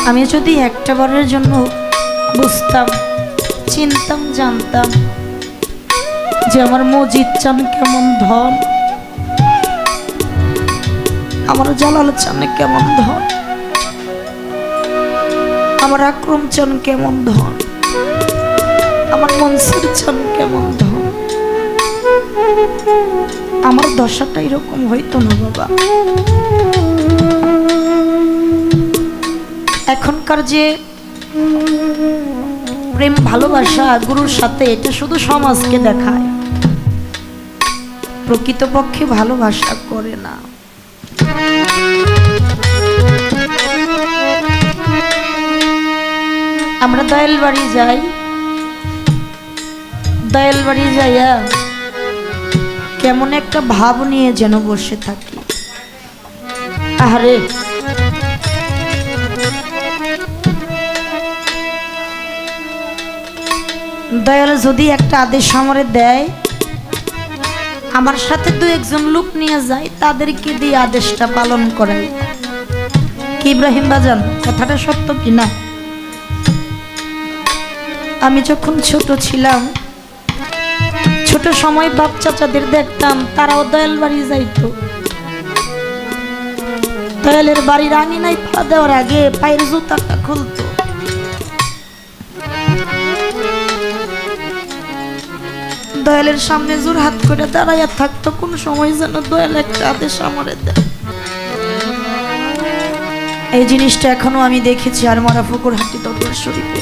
আমি যদি একটা বারের জন্য বুঝতাম, চিনতাম, জানতাম যে আমার মজিদ চান কেমন ধন, আমার জালাল চান কেমন ধন, আমার আকরম চান কেমন ধন, আমার মনসুর চান কেমন ধন, আমার দশাটা এরকম হইতো না বাবা। এখনকার যে প্রেম ভালোবাসা গুরুর সাথে, এটা শুধু সমাজকে দেখায়, প্রকৃতপক্ষে ভালোবাসা করে না। আমরা দয়াল বাড়ি যাই, দয়াল বাড়ি যাইয়া কেমন একটা ভাব নিয়ে যেন বসে থাকি। আহারে, দয়াল যদি একটা আদেশ আমারে দেয়, আমার সাথে দু একজন লোক নিয়ে যায়, তাদেরকে দিয়ে আদেশটা পালন করাই। কি ইব্রাহিম বাজান, কথাটা সত্য কিনা? আমি যখন ছোট ছিলাম, ছোট সময় বাপ চাচাদের দেখতাম, তারাও দয়াল বাড়ি যাইতো। দয়ালের বাড়ির আঙিনায় পা দেওয়ার আগে পায়ের জুতাটা খুলতো। দয়ালের সামনে জোর হাত করে দাঁড়াইয়া থাকতো, কোন সময় যেন দয়াল একটা আদেশ আমারে দেয়। এই জিনিসটা এখনো আমি দেখেছি আর মারা ফুকুরহাটি দরবার শরীফে।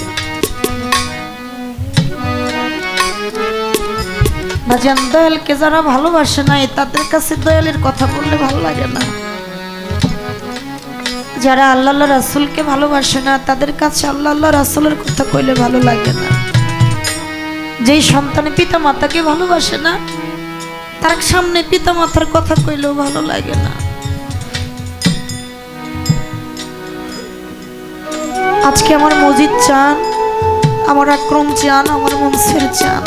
ভাজান, দয়ালকে যারা ভালোবাসে নাই, তাদের কাছে দয়ালের কথা বললে ভালো লাগে না। যারা আল্লাহ রাসূলকে ভালোবাসে না, তাদের কাছে আল্লাহ রাসূলের কথা কইলে ভালো লাগে না। যেই সন্তান পিতা মাতাকে ভালোবাসে না, তার সামনে পিতা মাতার কথা কইলেও ভালো লাগে না। আজকে আমার মজিদ চান, আমার আকরম চান, আমার মনসুর চান।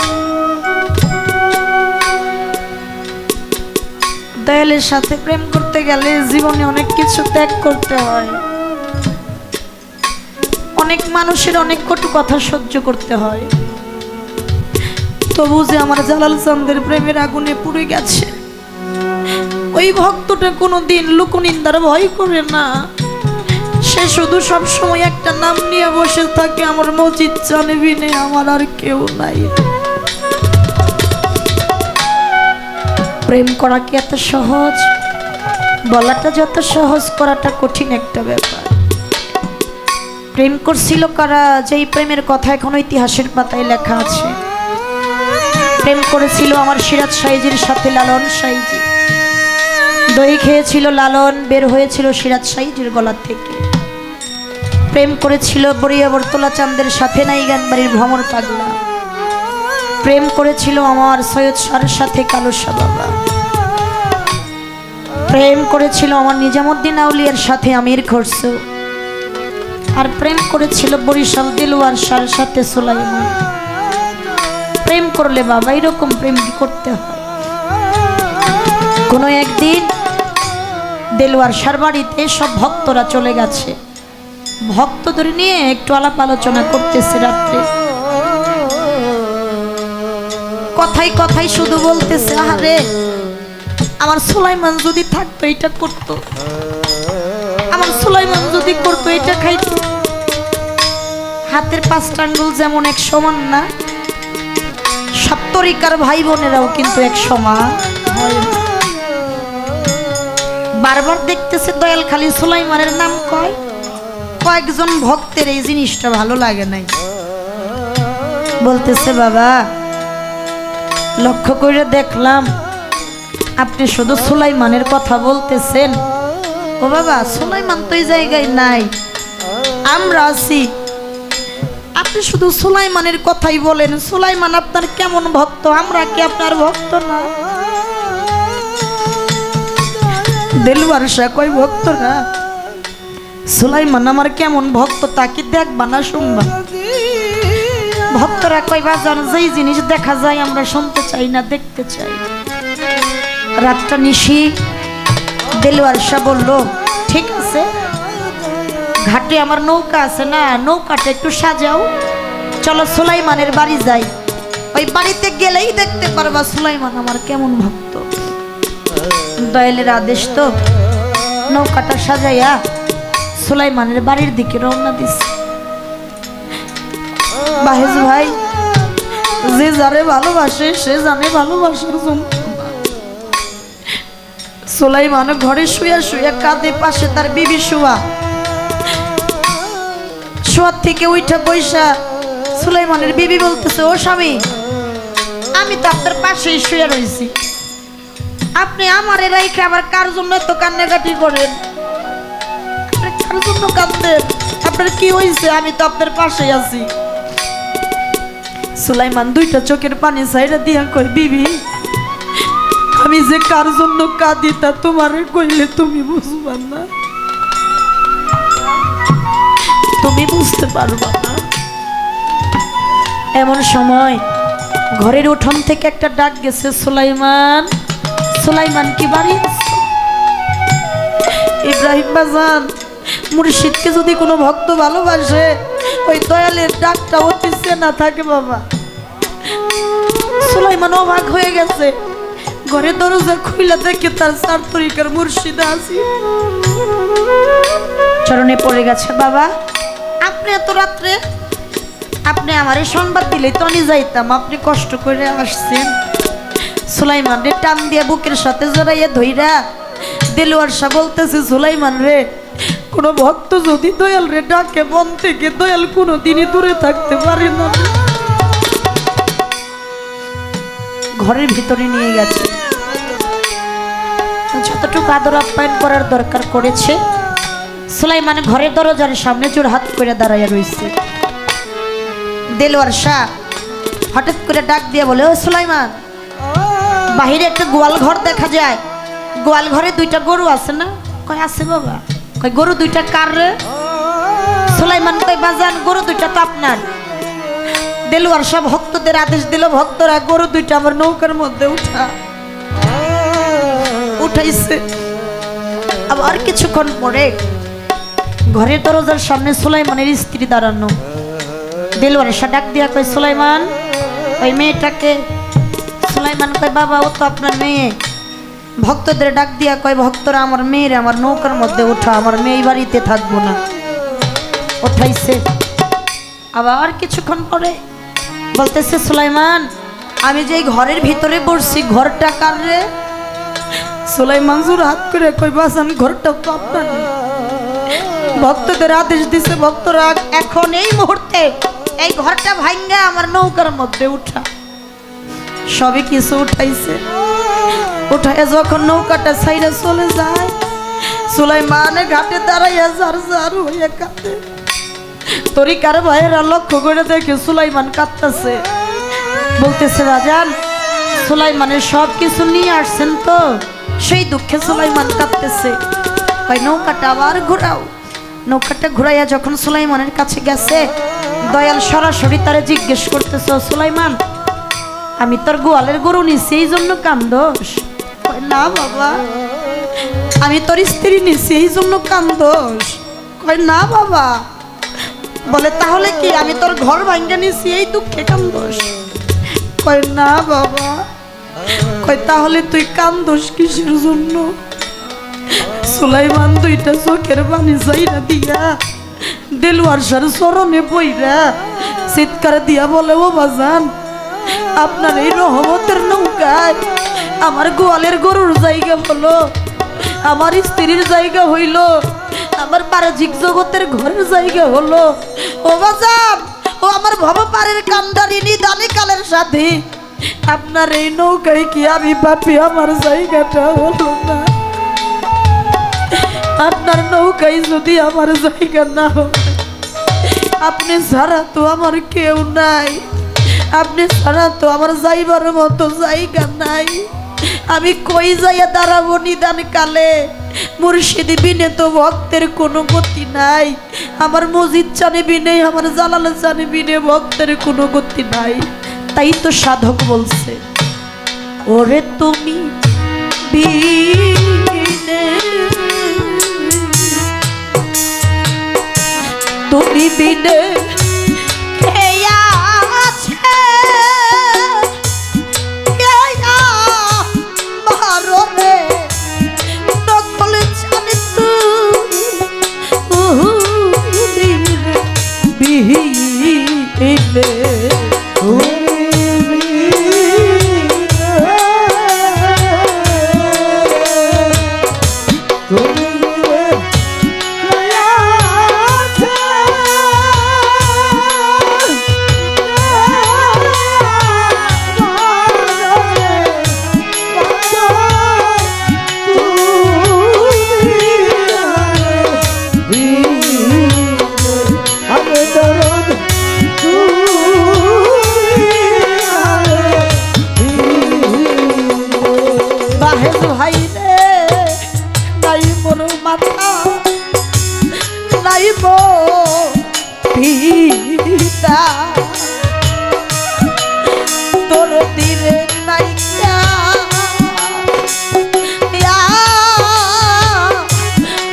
দয়ালের সাথে প্রেম করতে গেলে জীবনে অনেক কিছু ত্যাগ করতে হয়, অনেক মানুষের অনেক কটু কথা সহ্য করতে হয়। তবু যে আমার জালাল চাঁদের প্রেমের আগুনে পুড়ে গেছে, ওই ভক্তটা কোনোদিন লোকনিন্দার ভয় করে না। সে শুধু সব সময় একটা নাম নিয়ে বসে থাকে, আমার মজিদ চান বিনে আমার আর কেউ নাই। প্রেম করা কি এত সহজ? বলাটা যত সহজ, করাটা কঠিন একটা ব্যাপার। প্রেম করছিল কারা, যেই প্রেমের কথা এখন ইতিহাসের পাতায় লেখা আছে। প্রেম করেছিল আমার সিরাজ সাইজির সাথে লালন সাইজি। দই খেয়েছিল লালন, বের হয়েছিল সিরাজ সাইজির গলা থেকে। প্রেম করেছিল বড়িয়া বরতলা চাঁদের সাথে নাইগানবাড়ির ভ্রমর পাগলা। প্রেম করেছিল আমার সৈয়দ শাহর সাথে কালো শাহ বাবা। প্রেম করেছিল আমার নিজামুদ্দিন আউলিয়ার সাথে আমির খসরু। আর প্রেম করেছিল বরিশাল দিলওয়ার শাহর সাথে সুলাইমান। প্রেম করলে বাবা এরকম প্রেম কি করতে হয়? কোনো একদিন দেলোয়ার শাহর বাড়িতে সব ভক্তরা চলে গেছে, ভক্তদের নিয়ে একটু আলাপ আলোচনা করতেছে। রাত্রে কথাই কথাই শুধু বলতেছে, আরে আমার সুলাইমান যদি থাকতো এটা করতো, আমার সুলাইমান যদি করতো এটা খাইতো। হাতের পাঁচটা আঙ্গুল যেমন এক সমান না, সব তরিকার ভাই বোনেরাও কিন্তু এক সমান হয় না। বারবার দেখতেছে দয়াল খালি সুলাইমানের নাম কয়। কয়েকজন ভক্তের এই জিনিসটা ভালো লাগে নাই, বলতেছে বাবা লক্ষ্য করে দেখলাম আপনি শুধু সুলাইমানের কথা বলতেছেন। ও বাবা, সুলাইমান তো এই জায়গায় নাই, আমরা আছি, আপনি শুধু সুলাইমানের কথাই বলেন। সুলাইমান আপনার কেমন ভক্ত, আমরা কি আপনার ভক্ত না? দেলওয়ার শাহ কয় ভক্ত না, সুলাইমান আমার কেমন ভক্ত তা কি দেখবা না শুনবা? ভক্তরা কয় বাজার যেই জিনিস দেখা যায় আমরা শুনতে চাই না, দেখতে চাই। রাতটা নিশি দেলওয়ার শাহ বলল ঠিক আছে, ঘাটে আমার নৌকা আছে না, নৌকাটা একটু সাজাও, চলো সুলাইমানের বাড়ি যাই। ওই বাড়িতে গেলেই দেখতে পারবা সুলাইমান আমার কেমন ভক্ত। দয়ালের আদেশ তো নৌকাটা সাজাইয়া সুলাইমানের বাড়ির দিকে রওনা দিছে। বাহেজ ভাই, যে যারে ভালোবাসে সে জানে ভালোবাসার যন্ত্রণা। সুলাইমান ঘরে শুয়া শুয়া কাঁদে, পাশে তার বিবি শুয়া। শোয়ার থেকে উঠা বৈশা সুলাইমানের বিবি বলতেছে, ও স্বামী, আমি তো আপনার পাশেই শুয়ে রয়েছি, আপনি আমার রাইখে আবার কার জন্য এত কান্নাকাটি করেন? কার জন্য কাঁদেন? আপনার কি হয়েছে? আমি তো আপনার পাশেই আছি। সুলাইমান দুইটা চোখের পানি ছাইড়া দিয়া কই, বিবি, আমি যে কার জন্য কাঁদি তা তোমারে কইলে তুমি বুঝবা না, তুমি বুঝতে পারবা না। এমন সময় ঘরের উঠোন থেকে একটা ডাক গেছে, সুলাইমান, সুলাইমান কি বাড়ি আছে? ইব্রাহিম বাজান, মুর্শিদকে যদি কোনো ভক্ত ভালোবাসে ওই দয়ালের ডাকটা অতি চেনা থাকে বাবা। সুলাইমান অবাক হয়ে গেছে, ঘরে দরজা খুইলা দেখে তার 4 তরিকার মুর্শিদ আছে, চরণে পড়ে গেছে। বাবা, আপনি এত রাত্রে, আপনি আমারে সংবাদ দিলে তো আমি যাইতাম, আপনি কষ্ট করে আসছেন। সুলাইমান রে টান দিয়ে বুকের সাথে জড়াইয়া ধইরা দেলোয়ার শাহ বলতেছে, সুলাইমান রে, কোনো ভক্ত যদি দয়াল রে ডাকে মন থেকে, দয়াল কোনো দিনই দূরে থাকতে পারে না। ঘরের ভিতরে নিয়ে গেছে, যতটুকু আদর আপ্যায়ন করার দরকার করেছে। সুলাইমান ঘরের দরজার সামনে জোর হাত করে দাঁড়াইয়া রয়েছে। দেলোয়ার শাহ হঠাৎ করে ডাক দিয়ে বলে, ও সুলাইমান, বাহিরে একটা গোয়াল ঘর দেখা যায়, গোয়াল ঘরে 2টা গরু আছে না? কয় আছে বাবা। কয় গরু 2টা কার রে? সুলাইমান কয়, বাজান, গরু 2টা তো আপনার। দেলোয়ার শাহ ভক্তদের আদেশ দিল, ভক্তরা গরু 2টা আমার নৌকার মধ্যে উঠাইছে। আবার কিছুক্ষণ পরে ঘরের দরজার সামনে সুলাইমানের স্ত্রী দাঁড়ানো। দেলোয়ার শাহ ডাক দিয়া কয়, সুলাইমান, ওই মেয়েটাকে? সুলাইমান কয়, বাবা, ও তো আপনার মেয়ে। ভক্তদের ডাক দিয়া কয়, ভক্তরা আমার মেয়ের আমার নৌকার মধ্যে ওঠা, আমার মেয়ে বাড়িতে থাকবো না। উঠাইছে। আবার কিছুক্ষণ পরে বলতেছে, সুলাইমান, আমি যে ঘরের ভিতরে বসছি, ঘরটা কার রে? সুলাইমান জোর হাত করে কই, বাজান, ঘরটা তো আপনার। ভক্তদের আদেশ দিছে, ভক্তরা এখন এই মুহূর্তে এই ঘরটা ভাঙ্গা আমার নৌকার মধ্যে উঠা। সবই কিছু উঠাইছে। উঠায় যখন নৌকাটা সাইডে চলে যায়, সুলাইমানের ঘাটে দাঁড়াইয়া জার জার হইয়া কাঁদে। তরিকার ভাইয়েরা লক্ষ্য করে দেখে সুলাইমান কাঁদতেছে। বলতেছে, বাজান, সুলাইমানের সব কিছু নিয়ে আসছেন তো, সেই দুঃখে সুলাইমান কাঁদতেছে। ভাই, নৌকাটা আবার ঘোরাও। নৌকাটা ঘুরাইয়া যখন সুলাইমানের কাছে গেছে, দয়াল সরাসরি তারে জিজ্ঞেস করতেছে, সুলাইমান, আমি তোর গোয়ালের গরু নিছি, এই জন্য কান্দোস? না বাবা, আমি তোর স্ত্রী নিছি, এই জন্য কান্দোস? কয়, না বাবা। বলে, তাহলে কি আমি তোর ঘর ভাঙ্গা নিছি, এই দুঃখে কান্দোস? কয়, না বাবা। কয়, তাহলে তুই কান্দোস কিসের জন্য? সুলাইমান 2টা চোখের পানি যাইরা দিয়া দেলোয়ার শাহর চরণে পইরা চিৎকার দিয়া বলে, ও বাজান, আপনার এই রহমতের নৌকায় আমার গোয়ালের গরুর জায়গা হলো, আমার স্ত্রীর জায়গা হইল, আমার বাহ্যিক জগতের ঘরের জায়গা হলো। ও বাজান, ও আমার ভবপারের কান্ডারিনী দানিকালের সাথে, আপনার এই নৌকায় কি আমি পাপি? আমার জায়গাটা হলো না। আপনার নৌকায় যদি আমার জায়গা না হয়, আপনি ছাড়া তো আমার কেউ নাই, আপনি ছাড়া তো আমার যাইবার মতো জায়গা নাই। আমি কই যাইয়া দাঁড়াবো নিদান কালে? মুর্শিদ বিনে তো ভক্তের কোনো গতি নাই, আমার মজিদ চানে বিনে, আমার জালাল চানে বিনে ভক্তের কোনো গতি নাই। তাই তো সাধক বলছে, ওরে তুমি বিনে তুমি বিনে কে আছে কে আমার রে নকল জানি তুমি বিনে পিতা তোর দিলে নাইকা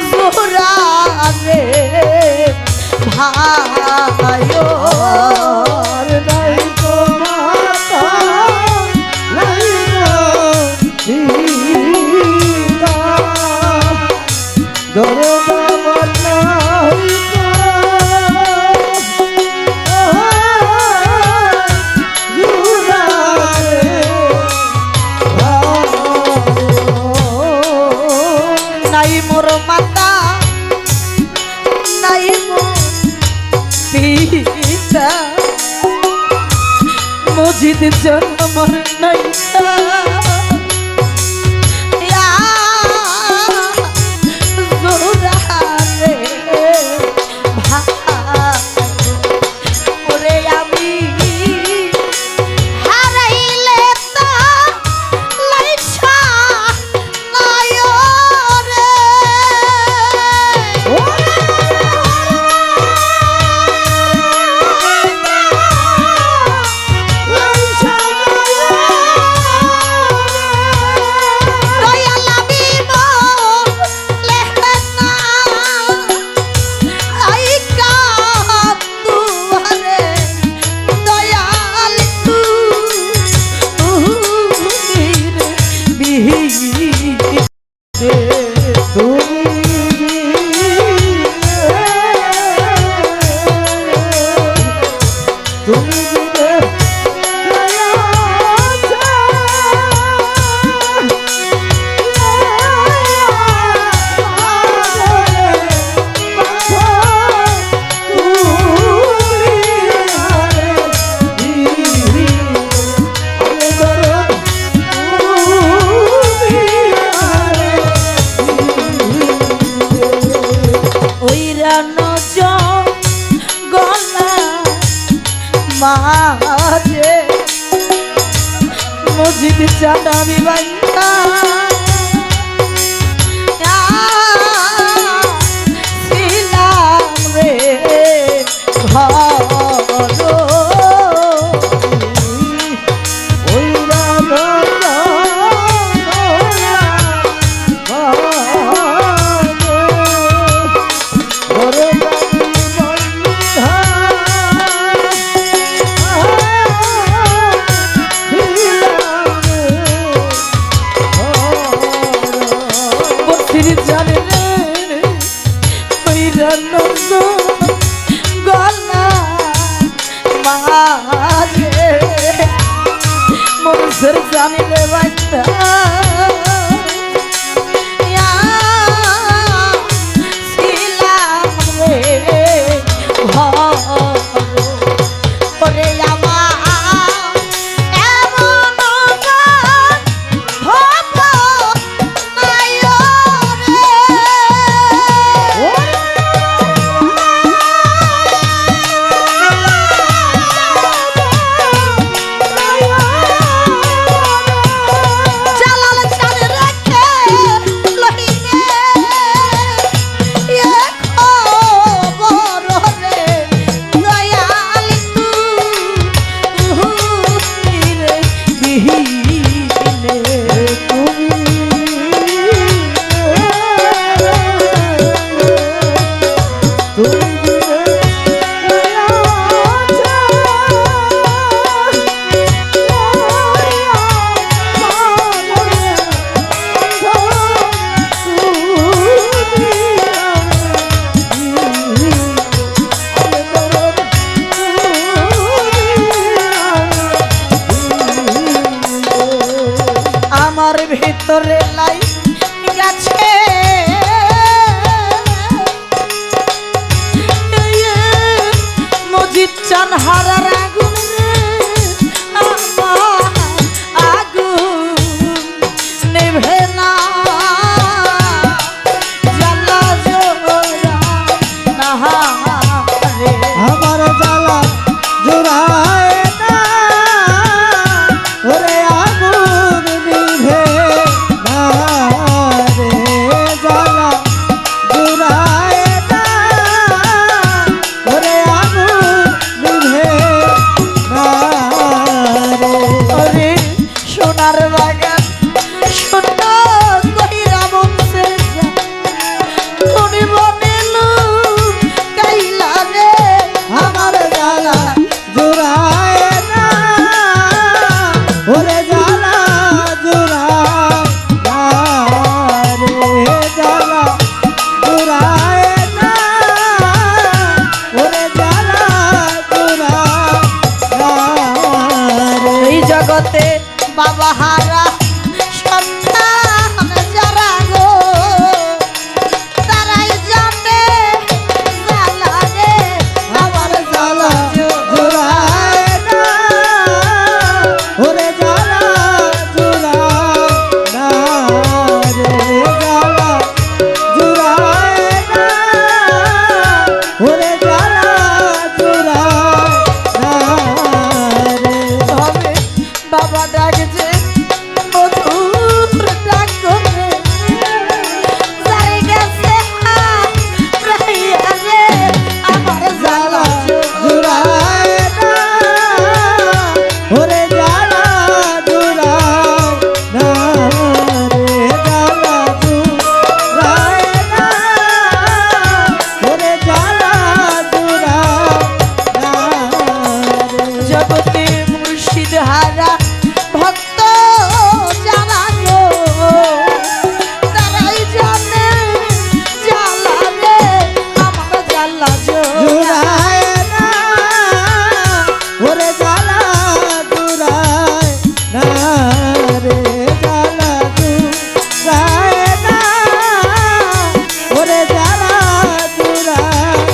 জোরা রে ভাইও নাই তো মাতা নাই পিতা দরদা বন্না মজিদ জন্মর নাইকা জোরারে ভাই ওরে আমি হারাইলে তা লাইছা নায়রে মাঝে মসজিদ চাঁদাবি বাইতা ছিলাম রে ভালো ওই মনসের জানিলে বাইতা ছিলাম রে ভালো ওরে আমার এমন হতো নাই রে চানহারার আগুন রে আমার আগুন নেভে না জ্বালা জোড়া নাহা রে আমার জ্বালা জোড়ায় না ওরে আগুন নিভে না রে জ্বালা জোড়ায় না ওরে আগুন নিভে না রে ওরে সোনার বাগান সুন্দর কইরা বংশে তুমি বনেলু কাইলা রে আমার জ্বালা জোড়ায় না ওরে জ্বালা জোড়ায় না রে জ্বালা জোড়ায় না ওরে জ্বালা জোড়ায় না রে এই জগতে বাবা হারা সন্তান যারা গো তারাই জানে জ্বালা রে আমার জ্বালা জোড়ায় না ওরে জ্বালা জোড়ায় না রে জ্বালা জোড়ায় না ওরে জ্বালা জোড়ায় না রে হবে বাবা ডাকছে মধুর ডাক করে যারে গেছে হারাইয়া রে আমার জ্বালা জোড়ায় না ওরে জ্বালা জোড়ায় না রে জ্বালা জোড়ায় না ওরে জ্বালা জোড়ায় না রে জগতে মুর্শিদ হারা ভক্ত যারা গো তারাই জানে জ্বালা রে আমার জ্বালা জোড়ায় না ওরে জ্বালা জোড়ায় না রে জ্বালা জোড়ায় না ওরে জ্বালা জোড়ায়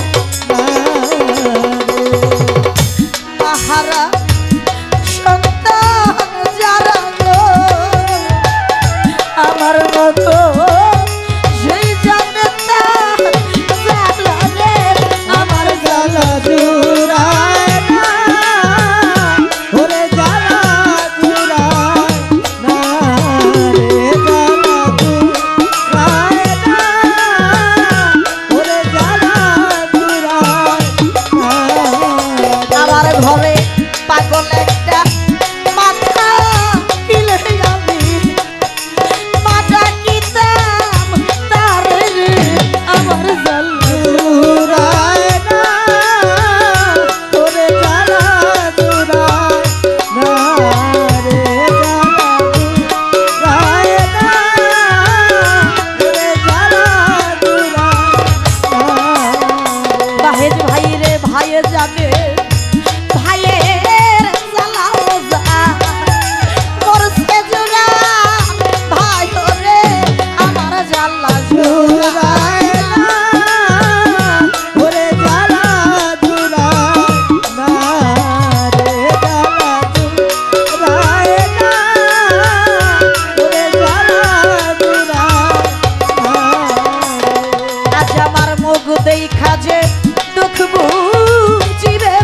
না রে মাহারা সন্তান যারা গো আমার মতো সেই জানে তার জ্বালা রে আমার জ্বালা জ্বালা জোড়ায় না ওরে জ্বালা জোড়ায় না রে জ্বালা জোড়ায় না ওরে জ্বালা জোড়ায় না আমার ঘরে পাগল একটা মাথা কিলে আমি মাথা কিতাম তার রে আমার জ্বালা জোড়ায় না ওরে জ্বালা জোড়ায় না রে জ্বালা জোড়ায় না ওরে জ্বালা জোড়ায় না রে বাহেজ ভাই রে ভাই জানে ভাইয়ের জ্বালা মজা মরছে জোড়া ভাই রে আমার জ্বালা জোড়া জোড়ায় না ওরে জ্বালা জোড়ায় না রে জ্বালা জোড়ায় না ওরে জ্বালা জোড়ায় না রে আজ আমার মুখ দেখা যে দুঃখ বুঝিবে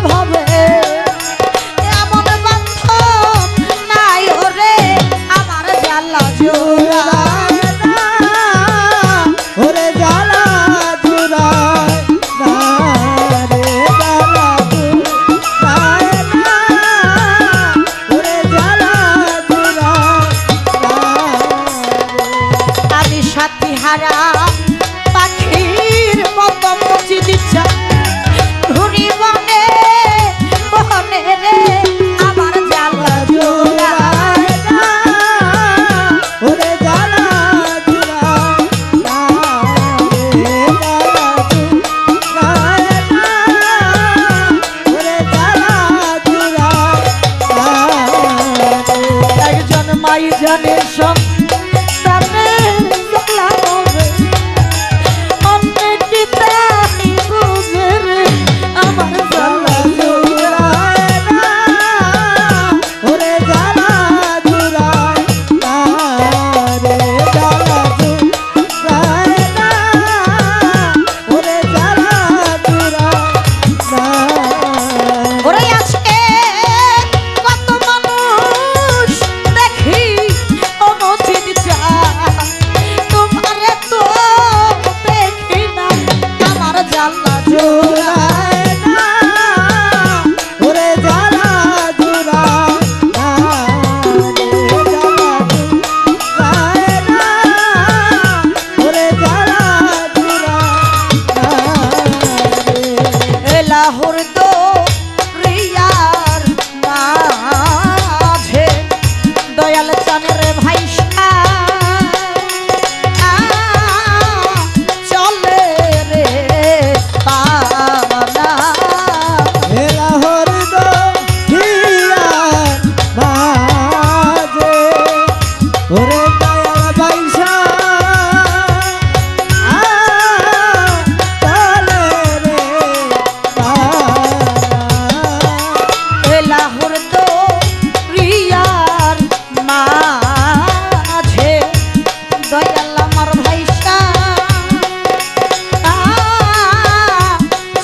লাহোর দো রিয়ার মাঝে দয়াল চানের ভাইসা চলে রে পানা লাহোর দো হিয়ার মাঝে ওরে দয়াল বাইসা চলে রে লাহোর দো রিয়ার মাঝে দয়াল আমার ভাইসা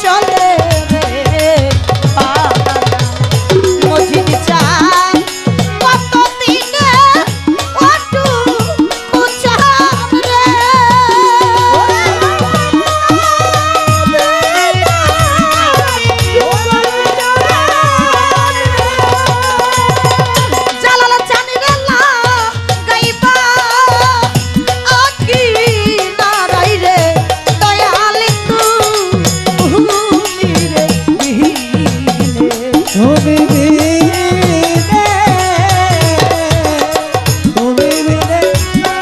চলে রে পানা মজিদ চান কত দিনে অটু কুচান রে জালাল চানিরে লা গাইবা আকি নারাই রে দয়াল তুমি রে বিহিনে তুমি বিনে তুমি বিনে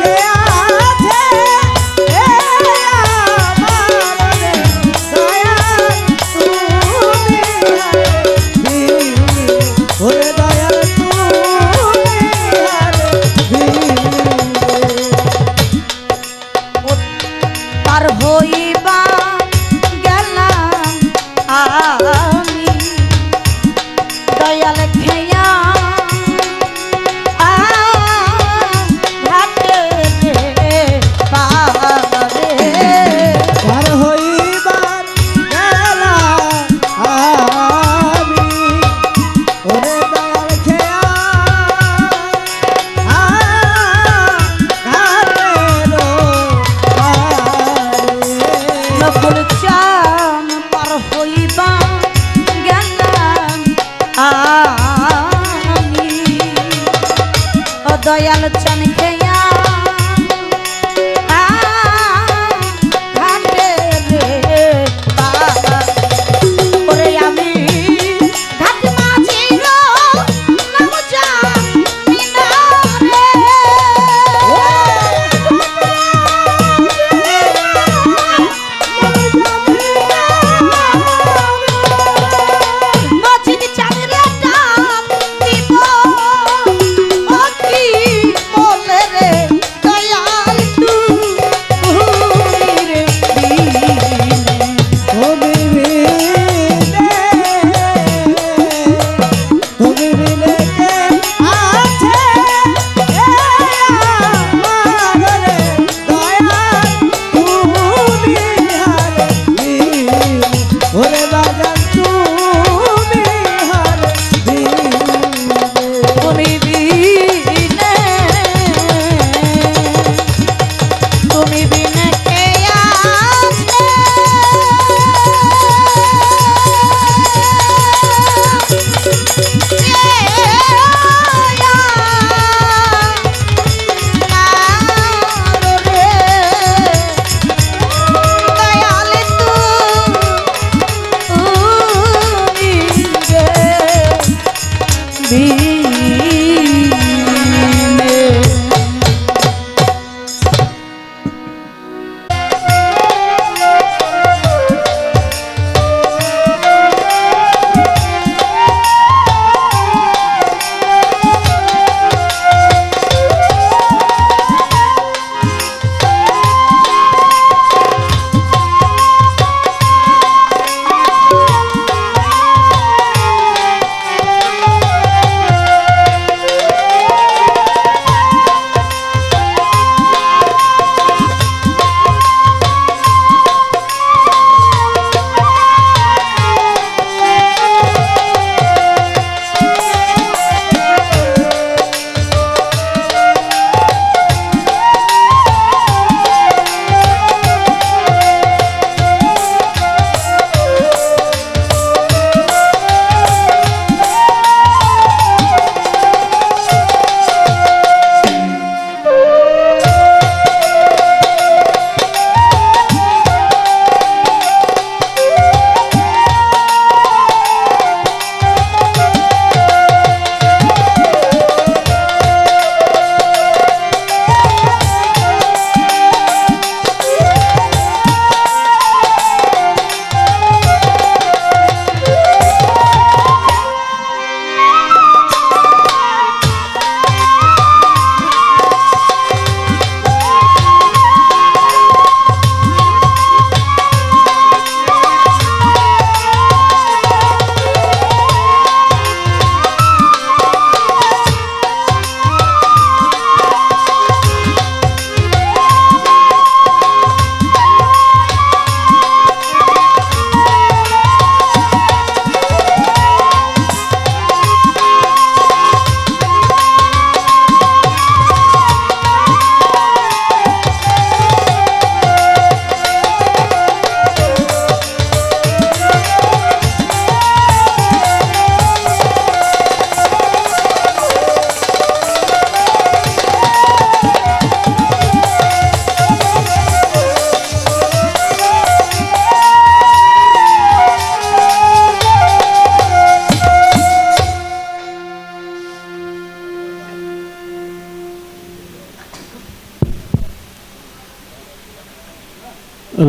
কে আছে আমার রে দয়া তুমি বিনে ওরে দয়া তুমি বিনে পার হইবা গেলাম আমি দয়াল খেয়া ঘাটে পারে পার হইবার গেলা আমি ওরে দয়াল খেয়া ঘাটেরও পারে নকুল চান পার হইবা গেলাম আমি ও দয়াল চান খেয়া ঘাটে রে ওরে আমি ঘাট মাঝির নাম জানি না রে মজিদ চাঁদের দাম দিব ও কি বলে রে দয়াল তুমি রে বিনে তুমি বিনে তুমি বিনে কে আছে আমার রে দয়া তুমি হারে বিনে ওরে বাজান তুমি হারে বিনে তুমি বিনে তুমি বিনে কে আছে দয়াল তুমি রে বিনে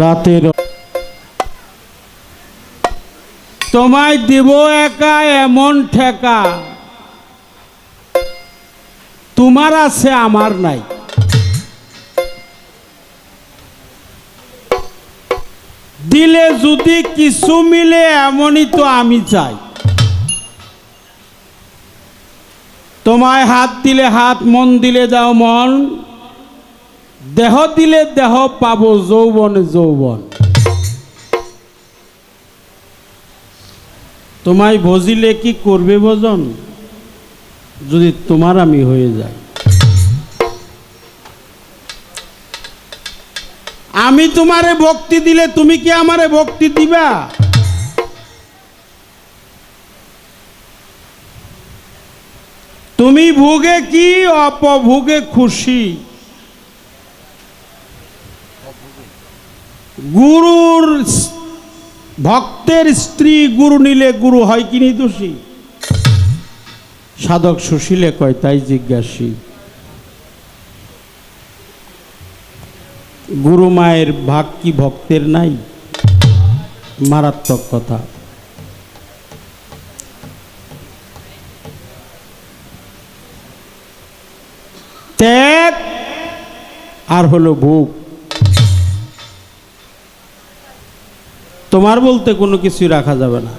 রাতের তোমায় দিব একা এমন ঠেকা, তোমার আছে আমার নাই। দিলে যদি কিছু মিলে এমনই তো আমি চাই। তোমায় হাত দিলে হাত, মন দিলে দাও মন, দেহ দিলে দেহ, পাবো যৌবনে যৌবন। তোমায় ভজিলে কি করবে ভজন, যদি তোমার আমি হয়ে যাই। আমি তোমারে ভক্তি দিলে তুমি কি আমারে ভক্তি দিবা? তুমি ভোগে কি অপভোগে খুশি, গুরুর ভক্তের স্ত্রী গুরু নিলে গুরু হয় কি নির্দোষী? সাধক সুশীলে কয় তাই জিজ্ঞাসী। গুরু মায়ের ভাগ কি ভক্তের নাই? মারাত্মক কথা। ত্যাগ আর হলো ভোগ। তোমার বলতে কোনো কিছুই রাখা যাবে না,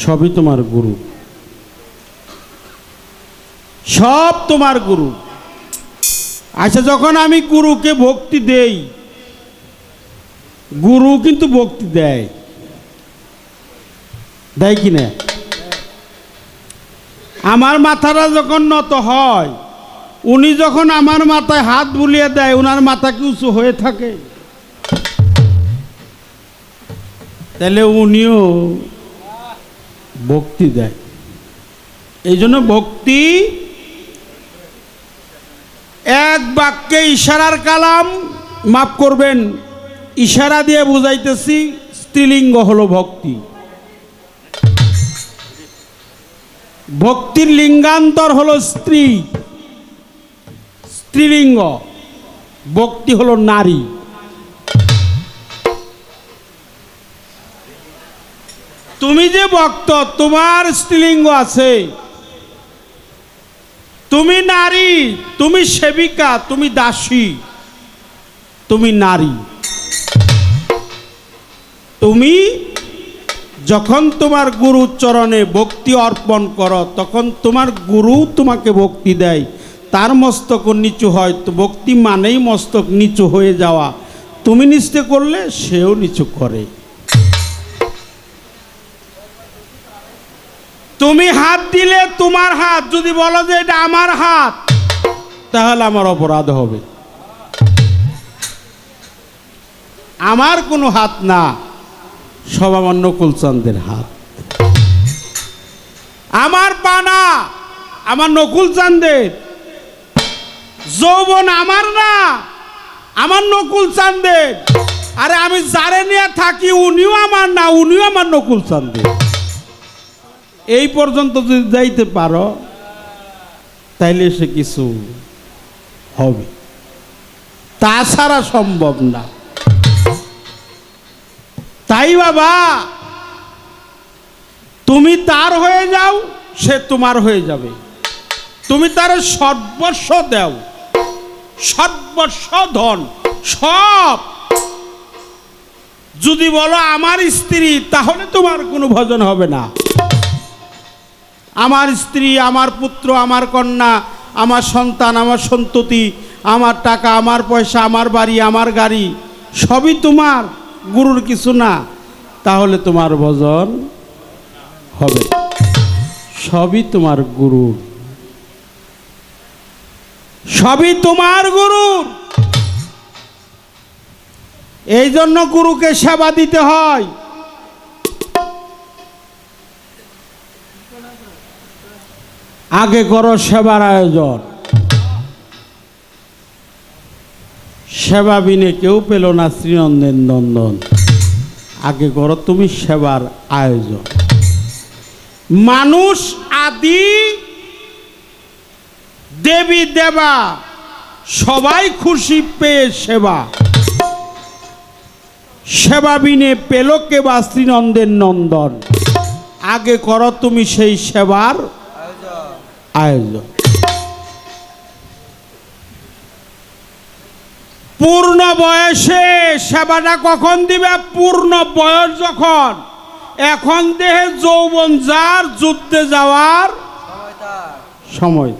সবই তোমার গুরু, সব তোমার গুরু। আচ্ছা, যখন আমি গুরুকে ভক্তি দেই, গুরু কিন্তু ভক্তি দেয়, দেয় কি না? আমার মাথাটা যখন নত হয়, উনি যখন আমার মাথায় হাত বুলিয়ে দেয়, ওনার মাথা কি উঁচু হয়ে থাকে? তাহলে উনিও ভক্তি দেয়। এই জন্য ভক্তি এক বাক্যে ইশারার কালাম, মাফ করবেন, ইশারা দিয়ে বুঝাইতেছি, স্ত্রীলিঙ্গ হলো ভক্তি। ভক্তির লিঙ্গান্তর হলো স্ত্রী, স্ত্রীলিঙ্গ। ভক্তি হলো নারী। তুমি যে ভক্ত, তোমার স্ত্রীলিঙ্গ আছে, তুমি নারী, তুমি সেবিকা, তুমি দাসী, তুমি নারী। তুমি যখন তোমার গুরুর চরণে ভক্তি অর্পণ করো, তখন তোমার গুরু তোমাকে ভক্তি দেয়, তার মস্তক নিচু হয়। তো ভক্তি মানেই মস্তক নিচু হয়ে যাওয়া। তুমি নিচে করলে সেও নিচু করে। তুমি হাত দিলে তোমার হাত, যদি বলো যে এটা আমার হাত, তাহলে আমার অপরাধ হবে। আমার কোনো হাত না, সব আমার নকুলচাঁদের হাত। আমার পা না, আমার নকুলচাঁদের। যৌবন আমার না, আমার নকুলচাঁদের। আরে আমি যারে নিয়ে থাকি উনিও আমার না, উনিও আমার নকুলচাঁদের। এই পর্যন্ত যদি যাইতে পারো, তাইলে সে কিছু হবে, তাছাড়া সম্ভব না। তাই বাবা, তুমি তার হয়ে যাও, সে তোমার হয়ে যাবে। তুমি তার সর্বস্ব দাও, সর্বস্ব ধন সব। যদি বলো আমার স্ত্রী, তাহলে তোমার কোনো ভজন হবে না। আমার স্ত্রী, আমার পুত্র, আমার কন্যা, আমার সন্তান, আমার সন্ততি, আমার টাকা, আমার পয়সা, আমার বাড়ি, আমার গাড়ি, সবই তোমার, গুরুর কিছু না, তাহলে তোমার ভজন হবে। সবই তোমার গুরুর, সবই তোমার গুরুর। এই জন্য গুরুকে সেবা দিতে হয়। আগে করো সেবার আয়োজন। সেবা বিনে কেউ পেল না শ্রীনন্দের নন্দন। আগে করো তুমি সেবার আয়োজন। মানুষ আদি দেবী দেবা সবাই খুশি পেয়ে সেবা। সেবা বিনে পেল কে বা শ্রীনন্দের নন্দন। আগে করো তুমি সেই সেবার আয়োজন। পূর্ণ বয়সে সেবাটা কখন দিবে? পূর্ণ বয়স যখন। এখন দেহে যৌবন যার, যুদ্ধে যাওয়ার সময়।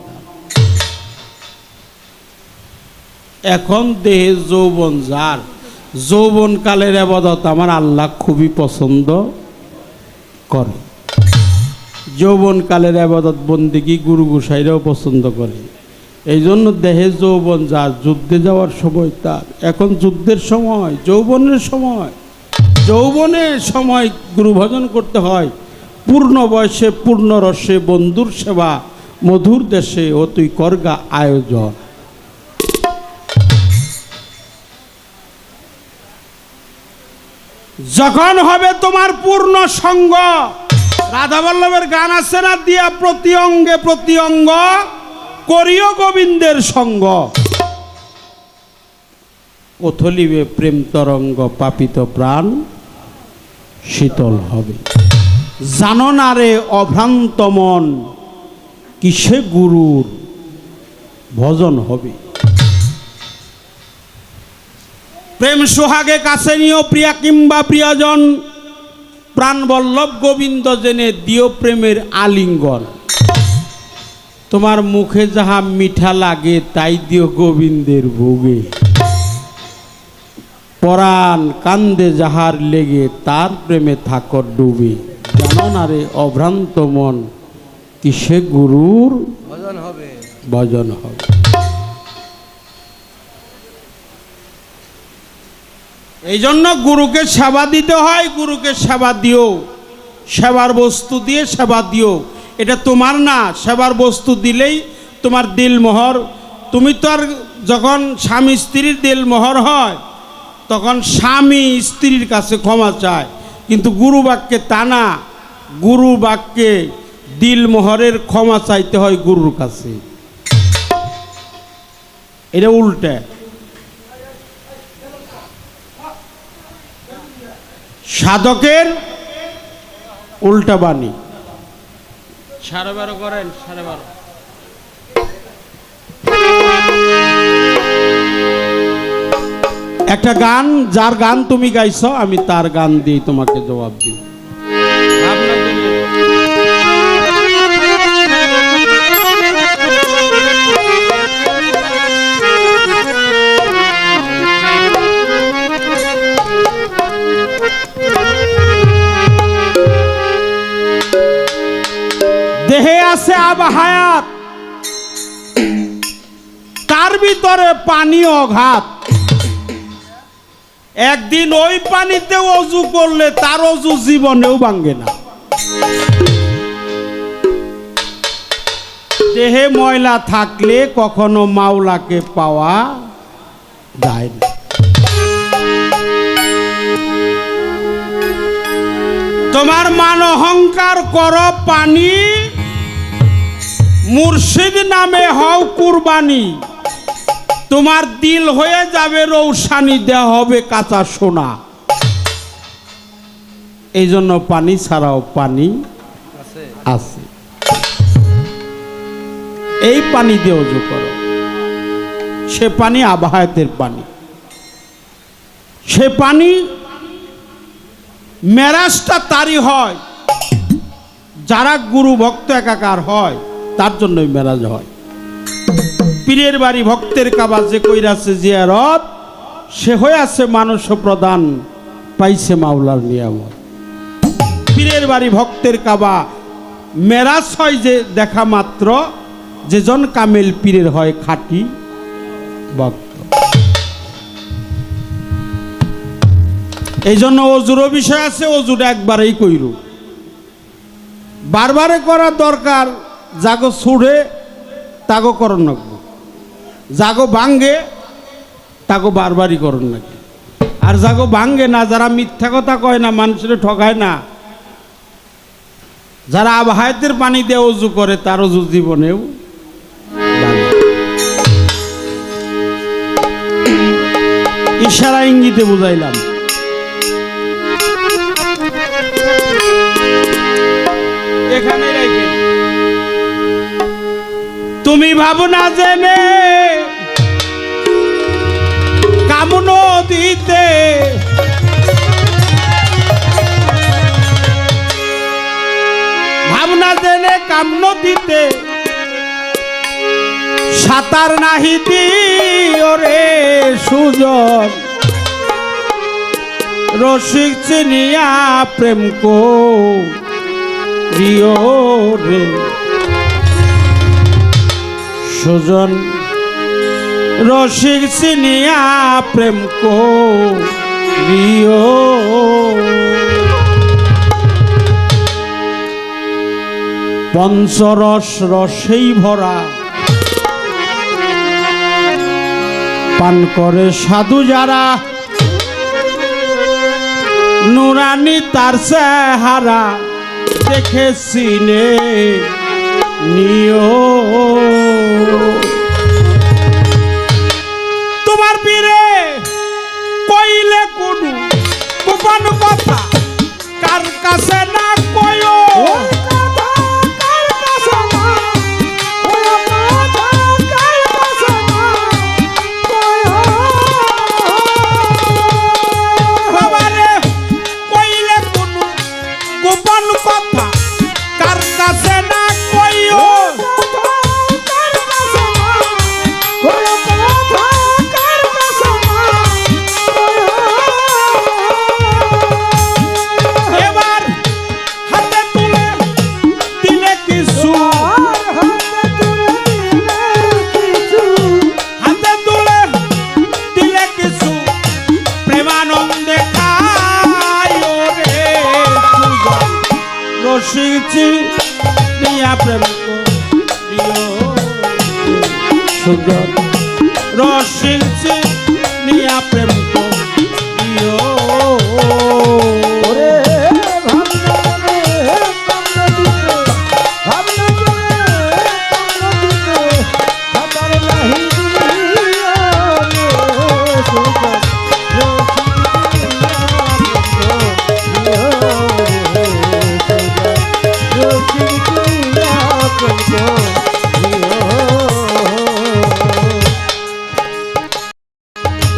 এখন দেহে যৌবন যার, যৌবন কালের ইবাদত আমার আল্লাহ খুবই পছন্দ করে। যৌবন কালের ইবাদত বন্দেগী গুরু গোসাইরাও পছন্দ করে। এই জন্য দেহে যৌবন যার, যুদ্ধে যাওয়ার সময় তার। এখন যুদ্ধের সময়, যৌবনের সময়। যৌবনের সময় গুরু ভজন করতে হয়। পূর্ণ বয়সে পূর্ণ রসে বন্ধুর সেবা, মধুর দেশে ও তুই করগা আয়োজন। যখন হবে তোমার পূর্ণ সঙ্গ, রাধা বল্লভের গান আছে না, দিয়া প্রতি অঙ্গে প্রতি অঙ্গ করিও গোবিন্দের সঙ্গ। ওথলিবে প্রেম তরঙ্গ, পাপিত প্রাণ শীতল হবে। জানো না রে অভ্রান্ত মন, কিসে গুরুর ভজন হবে। প্রেম সোহাগে কাছে নিও প্রিয়া কিংবা প্রিয়জন, প্রাণ বল্লভ গোবিন্দ জেনে দিও প্রেমের আলিঙ্গন। তোমার মুখে যাহা মিঠা লাগে তাই দিও গোবিন্দের ভোগে, পরাণ কান্দে যাহার লেগে তার প্রেমে থাকো ডুবে। জানো না রে অভ্রান্ত মন, কিসে গুরুর ভজন হবে। এই জন্য গুরুকে সেবা দিতে হয়। গুরুকে সেবা দিও, সেবার বস্তু দিয়ে সেবা দিও। এটা তোমার না, সেবার বস্তু দিলেই তোমার দিলমোহর। তুমি তো আর যখন স্বামী স্ত্রীর দিলমোহর হয় তখন স্বামী স্ত্রীর কাছে ক্ষমা চায়, কিন্তু গুরু বাক্যে তা না। গুরু বাক্যে দিলমোহরের ক্ষমা চাইতে হয় গুরুর কাছে। এটা উল্টে। সাধকের উল্টা বাণী। 12:30 করেন, 12:30। একটা গান, যার গান তুমি গাইছ আমি তার গান দিয়ে তোমাকে জবাব দিই। দেহে আছে আব হায়াত, তার ভিতরে পানি অঘাত। একদিন ওই পানিতে অজু করলে তার অজু জীবনেও ভাঙ্গে না। দেহে ময়লা থাকলে কখনো মাওলাকে পাওয়া যায় না। তোমার মান অহংকার কর পানি, মুর্শিদ নামে হও কুরবানি। তোমার দিল হয়ে যাবে রৌশানি, দেওয়া হবে কাঁচা সোনা। এই জন্য পানি ছাড়াও পানি আছে। এই পানি দিয়ে অজু করো। সে পানি আবাহায়াতের পানি। সে পানি মেরাজটা তারই হয়, যারা গুরু ভক্ত একাকার হয় তার জন্যই মেরাজ হয়। পীরের বাড়ি ভক্তের কাবা যে কইরাছে জিয়ারত, সে হয়ে আছে মানুষ প্রদান, পাইছে মাওলার নিয়ামত। পীরের বাড়ি ভক্তের কাবা মেরাজ হয় যে দেখা মাত্র, যেজন কামেল পীরের হয় খাঁটি ভক্ত। এই জন্য অজুরও বিষয় আছে, অজুটা একবারেই কইর। বারবারে করার দরকার, জাগো ছুড়ে তাগো করণ নাকি, জাগো ভাঙ্গে তাগো বারবারই করণ নাকি। আর জাগো ভাঙ্গে না, যারা মিথ্যা কথা কয় না, মানুষের ঠকায় না, যারা আবহায়াতের পানি দিয়ে অজু করে তার অজু জীবনেও ইশারা ইঙ্গিতে বুঝাইলাম। তুমি ভাবনা জেনে কামন দিতে ভাবনা জেনে কামন দিতে সাঁতার নাহি দিও রে সুজন রসিক চিনিয়া প্রেম করিও রে সুজন রসিক চিনিয়া প্রেম করিও পঞ্চরস রসেই ভরা পান করে সাধু যারা নুরানি তার চেহারা দেখেছি নে নিও তোমার বীরে কইলে কোন গোপন কথা কার কাছে না কয়ো রসিক নিয়া প্রেম করিও ওরে ভাবনা সাঁতার নাহি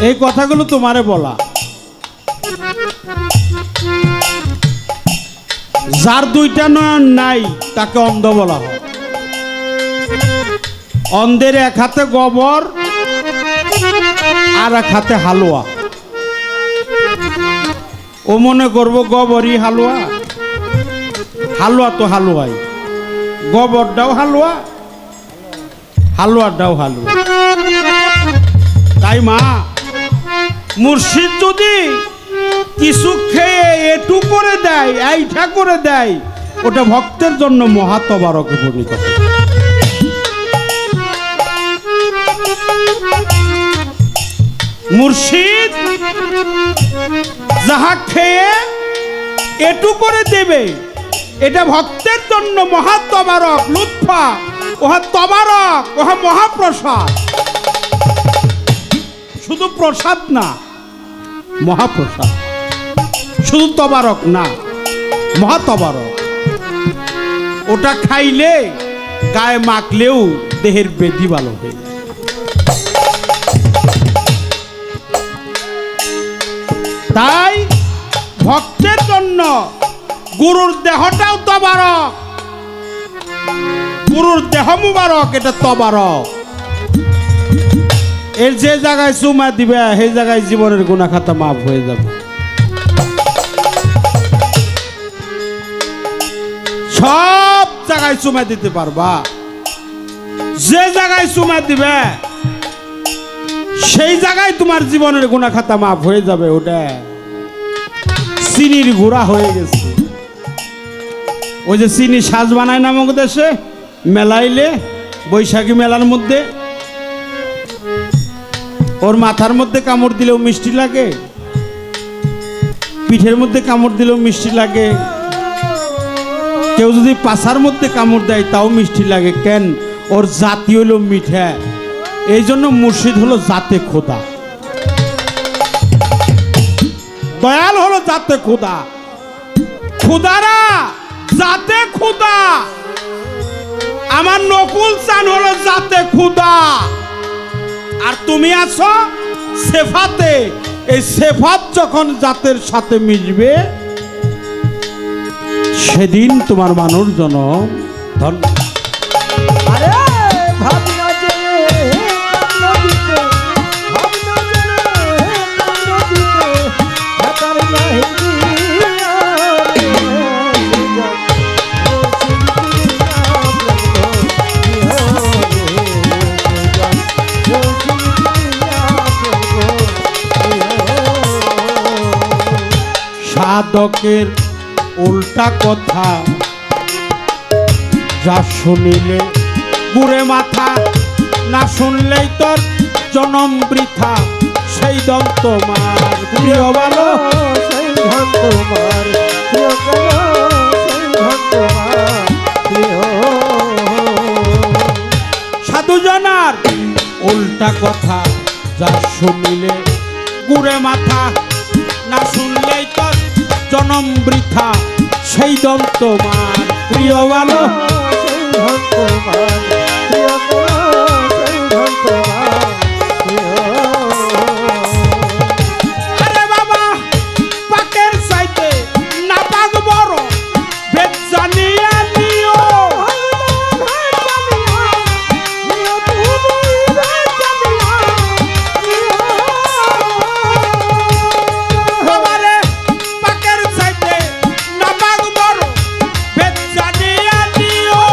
এই কথাগুলো তোমারে বলা যার দুইটা নয়ন নাই তাকে অন্ধ বলা হয় অন্ধের এক হাতে গোবর আর এক হাতে হালুয়া ও মনে করবো গোবরই হালুয়া হালুয়া তো হালুয়াই গোবরটাও হালুয়া হালুয়াটাও হালুয়া তাই মা মুর্শিদ যদি কিছু খেয়ে এটু করে দেয় এইটা করে দেয় ওটা ভক্তের জন্য মহাতবারকে পরিণত হয় মুর্শিদ যাহা খেয়ে এটু করে দেবে এটা ভক্তের জন্য মহাতবারক লুৎফা ওহা তবারক ওহা মহাপ্রসাদ শুধু প্রসাদ না মহাপ্রসাদ শুধু তবারক না মহাতবারক ওটা খাইলে গায়ে মাখলেও দেহের বেদি ভালো হয়ে যায় তাই ভক্তের জন্য গুরুর দেহটাও তবারক গুরুর দেহ মুবারক এটা তবারক এর যে জায়গায় চুমা দিবে সেই জায়গায় জীবনের গুনাহ খাতা মাফ হয়ে যাবে সব জায়গায় চুমা দিতে পারবা যে জায়গায় চুমা দিবে সেই জায়গায় তোমার জীবনের গুনাহ খাতা মাফ হয়ে যাবে ওটা চিনির গুঁড়া হয়ে গেছে ওই যে চিনি সাজ বানায় নামক দেশে মেলাইলে বৈশাখী মেলার মধ্যে ওর মাথার মধ্যে কামড় দিলেও মিষ্টি লাগে পিঠের মধ্যে কামড় দিলেও মিষ্টি লাগে কেউ যদি পাছার মধ্যে কামড় দেয় তাও মিষ্টি লাগে কেন ওর জাতি হলো মিঠা এই জন্য মুর্শিদ হলো জাতে খোদা দয়াল হলো জাতে খোদা খোদারা জাতে খোদা আমার নকুল চান হলো জাতে খুদা, আর তুমি আছো সেফাতে। এই সেফাত যখন জাতের সাথে মিশবে সেদিন তোমার মানুষ জনম ধন্য। আরে ভাবনা যে নদীতে, ভাবনা যে নদীতে ভাতার নাহি সাধকের উল্টা কথা যা শুনিলে বুড়ে মাথা, না শুনলেই তোর জনম বৃথা। সেই দম তোমার প্রিয় ভালো, সেই ধন তোমার প্রিয় কালো, সেই ধন তোমার প্রিয়। সাধু জনার উল্টা কথা যা শুনিলে গুড়ে মাথা, না শুনলেই তোর জনম বৃথা। সেই দম তোমার প্রিয় ভালো, সেই ধন তোমার প্রিয় কালো, সেই ধন তোমার প্রিয়। আরে বাবা পাকের চাইতে না পাক বড়, বেদ জানিয়া নিও। বাবারে পাকের চাইতে না পাক বড়, বেদ জানিয়া নিও।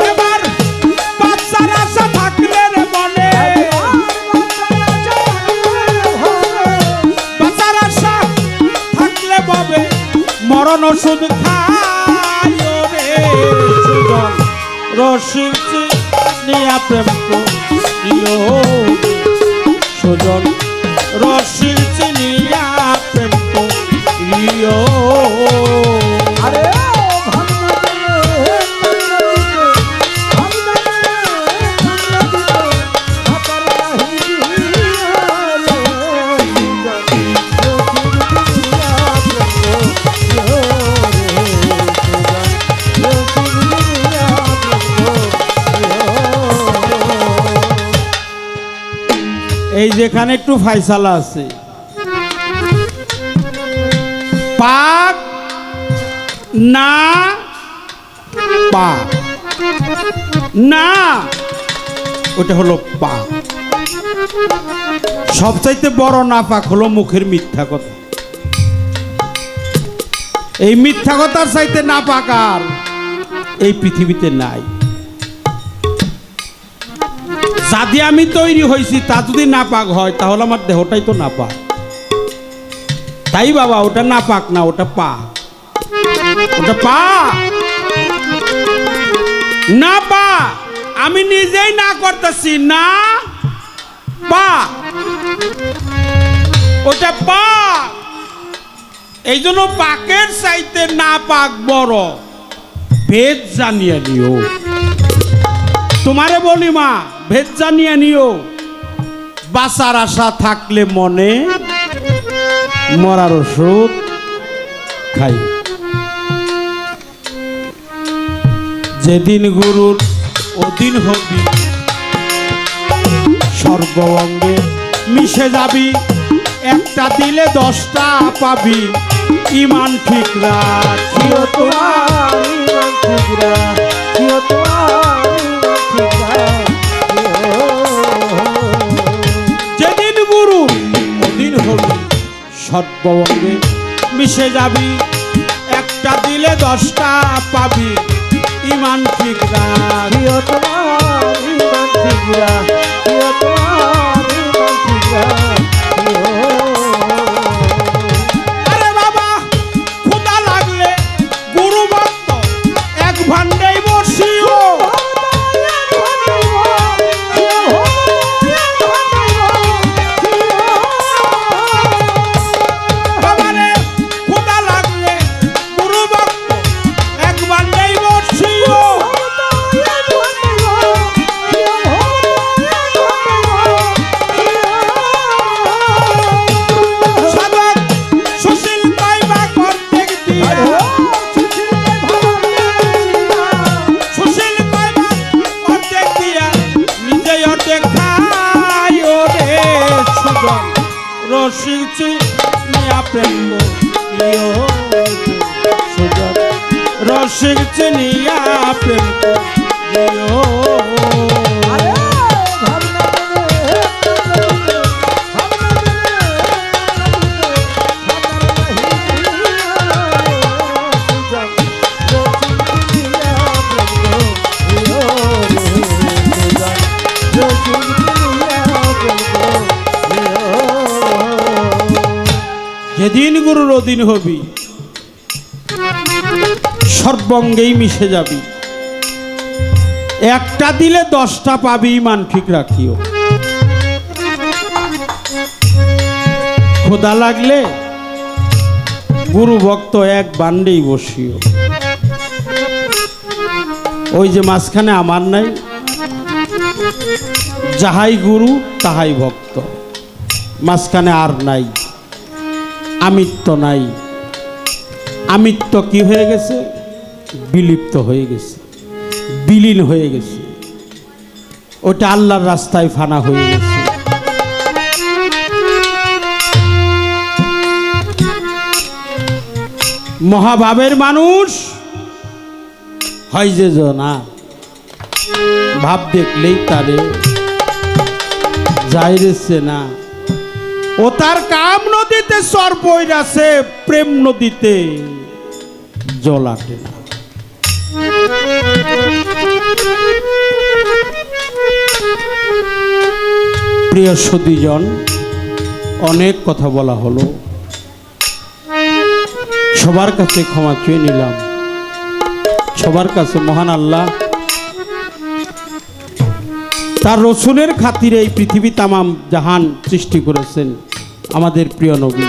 এবার বাচ্চার আশা থাকলে রে মনে, বাচ্চার আশা থাকলে ববে মরণ ওষুধ খায় রে। সুজন রসিক নিয়া প্রেম করিও, সুজন রসিক নিয়া প্রেম করিও। আরে ভাবনা যে ভাবনা যে ভাতার নাহি এই যেখানে একটু ফাইসালা আছে, পাক না পাক না, ওটা হলো পাক। সবচাইতে বড় না পাক হলো মুখের মিথ্যা কথা। এই মিথ্যা কথার চাইতে না পাক আর এই পৃথিবীতে নাই। যা দিয়ে আমি তৈরি হয়েছি তা যদি না পাক হয় তাহলে আমার দেহটাই তো না পাক। তাই বাবা ওটা না পাক না, ওটা পাক, ওটা পাক না পাক। আমি নিজেই না করতেছি না পাক, ওটা পাক। এই জন্য পাকের চাইতে না পাক বড়, ভেদ জানিয়ে নিও। তোমারে বলি মা, ভেদ জানিয়ে নিও। বাঁচার আশা থাকলে মনে, মরার ওষুধ খাই। যেদিন গুরুর ওদিন হবি, সর্বঙ্গে মিশে যাবি। একটা দিলে 10টা পাবি, ইমান ঠিক রাখিও তোমার। যেদিন গুরু ওদিন হবি, সর্বঙ্গে মিশে যাবি। একটা দিলে 10টা পাবি, ইমান ঠিক রাখিও আরে বাবা ক্ষুধা লাগলে গুরু ভক্ত এক ভান্ডাই বসিও। বাবারে ক্ষুধা লাগলে গুরু ভক্ত এক ভান্ডাই বসিও। রসিক চিনিয়া প্রেম করিও সুজন রসিক চিনিয়া প্রেম করিও আরে ভাবনা রে যেদিন গুরুর অধীন হবি সর্বঙ্গেই মিশে যাবি একটা দিলে 10টা পাবি মান ঠিক রাখিও ক্ষুধা লাগলে গুরু ভক্ত এক বান্ডেই বসিও ওই যে মাঝখানে আমার নাই যাহাই গুরু তাহাই ভক্ত মাঝখানে আর নাই আমিত্ব নাই আমিত্ব কি হয়ে গেছে বিলিপ্ত হয়ে গেছে বিলীন হয়ে গেছে ওটা আল্লাহর রাস্তায় ফানা হয়ে গেছে মহাভাবের মানুষ হয় যে না ভাব দেখলেই তারে যাইরেছে না ও তার কাম নদীতে সর পইরাছে প্রেম নদীতে জল আটে না প্রিয় সদীজন অনেক কথা বলা হলো সবার কাছে ক্ষমা চেয়ে নিলাম সবার কাছে মহান আল্লাহ তার রসুলের খাতিরে এই পৃথিবী তামাম জাহান সৃষ্টি করেছেন আমাদের প্রিয় নবী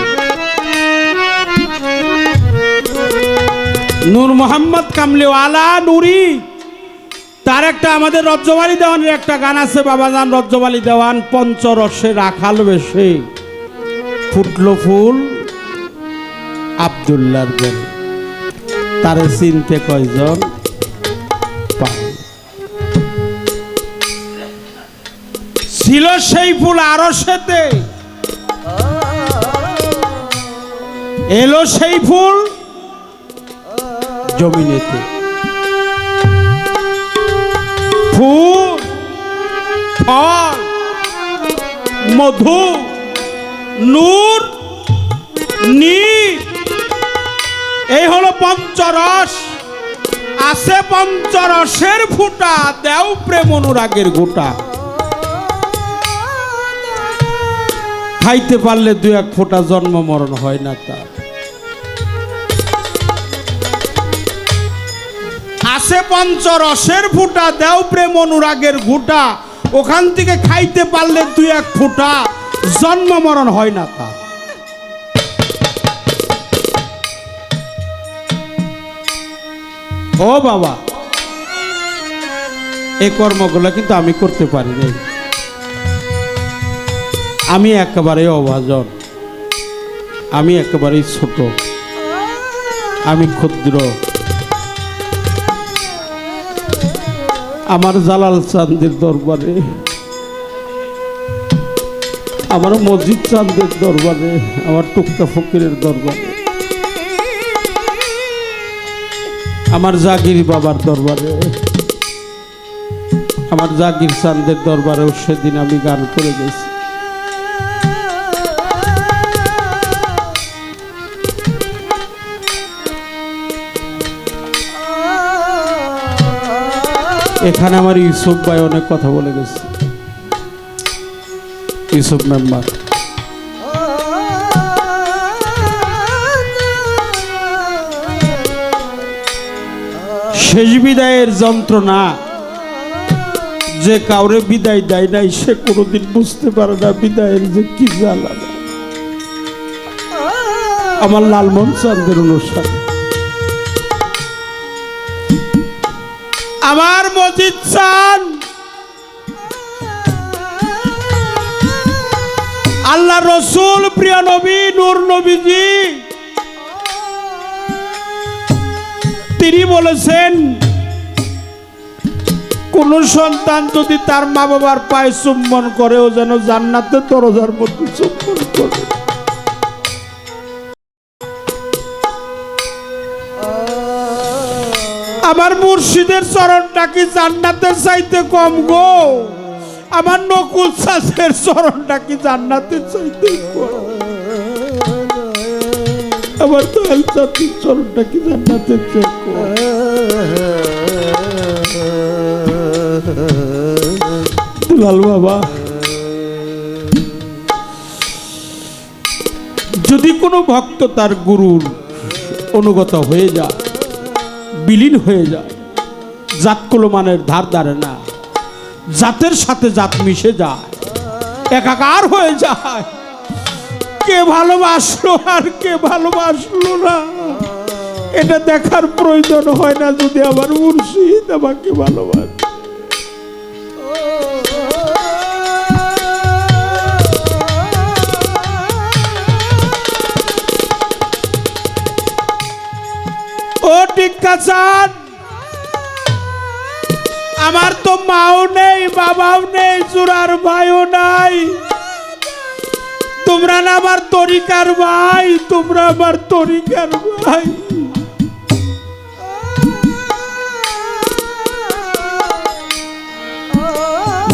নূর মোহাম্মদ কামলেওয়ালা নুরি তার একটা আমাদের রজ্জবালি দেওয়ানের একটা গান আছে বাবাজান রজ্জবালি দেওয়ান পঞ্চরসে রাখাল বেশে ফুটলো ফুল আব্দুল্লাহর বল তারে চিনতে কয়জন ছিল সেই ফুল আরশেতে এলো সেই ফুল জমিনেতে ফুল ফল মধু নূর নীর এই হলো পঞ্চরস আছে পঞ্চরসের ফুটা দেও প্রেম অনুরাগের গোটা খাইতে পারলে 2-1 ফোঁটা জন্ম মরণ হয় না তার আছে পঞ্চরসের ফুটা দেও প্রেম অনুরাগের ঘুটা ওখান থেকে খাইতে পারলে 2-1 ফোঁটা জন্ম মরণ হয় না তার ও বাবা এই কর্মগুলো কিন্তু আমি করতে পারি নাই আমি একেবারে অভাজন আমি একেবারেই ছোট আমি ক্ষুদ্র আমার জালাল চাঁদের দরবারে আমার মসজিদ চাঁদের দরবারে আমার টুকটা ফকিরের দরবারে আমার জাগির বাবার দরবারে আমার জাগির চাঁদের দরবারেও সেদিন আমি গান করে গেছি এখানে আমার ইউসুফ ভাই অনেক কথা বলে গেছে ইউসুফ মেম্বার শেষ বিদায়ের যন্ত্রণা যে কাউরে বিদায় দেয় নাই সে কোনোদিন বুঝতে পারে না বিদায়ের যে কি জ্বালা আমার লালমোহন চাঁদের অনুষ্ঠান আমার মজিদ চান আল্লাহ রসুল প্রিয় নবী নূর নবীজি তিনি বলেছেন কোন সন্তান যদি তার মা বাবার পায়ে চুম্বন করে ও যেন জান্নাতের দরজার মধ্যে চুম্বন করে আমার মুর্শিদের চরণটা কি জান্নাতের চাইতে কম গো? আমার নকুল চাঁদের চরণটা কি জান্নাতের চাইতে কম? আমার দয়াল চাঁদের চরণটা কি জান্নাতের চাইতে কম? দুলাল বাবা, যদি কোনো ভক্ত তার গুরুর অনুগত হয়ে যায়, বিলীন হয়ে যায়, জাত কলমানের ধার ধারে না, জাতের সাথে জাত মিশে যায়, একাকার হয়ে যায়, কে ভালোবাসলো আর কে ভালোবাসলো না এটা দেখার প্রয়োজন হয় না যদি আমার মুর্শিদ আমাকে ভালোবাসে। ও টিক্কা চাঁদ, আমার তো মাও নেই, বাবাও নেই, জোড়ার ভাইও নাই, তোমরা না আমার তরিকার ভাই, তোমরা আমার তরিকার ভাই।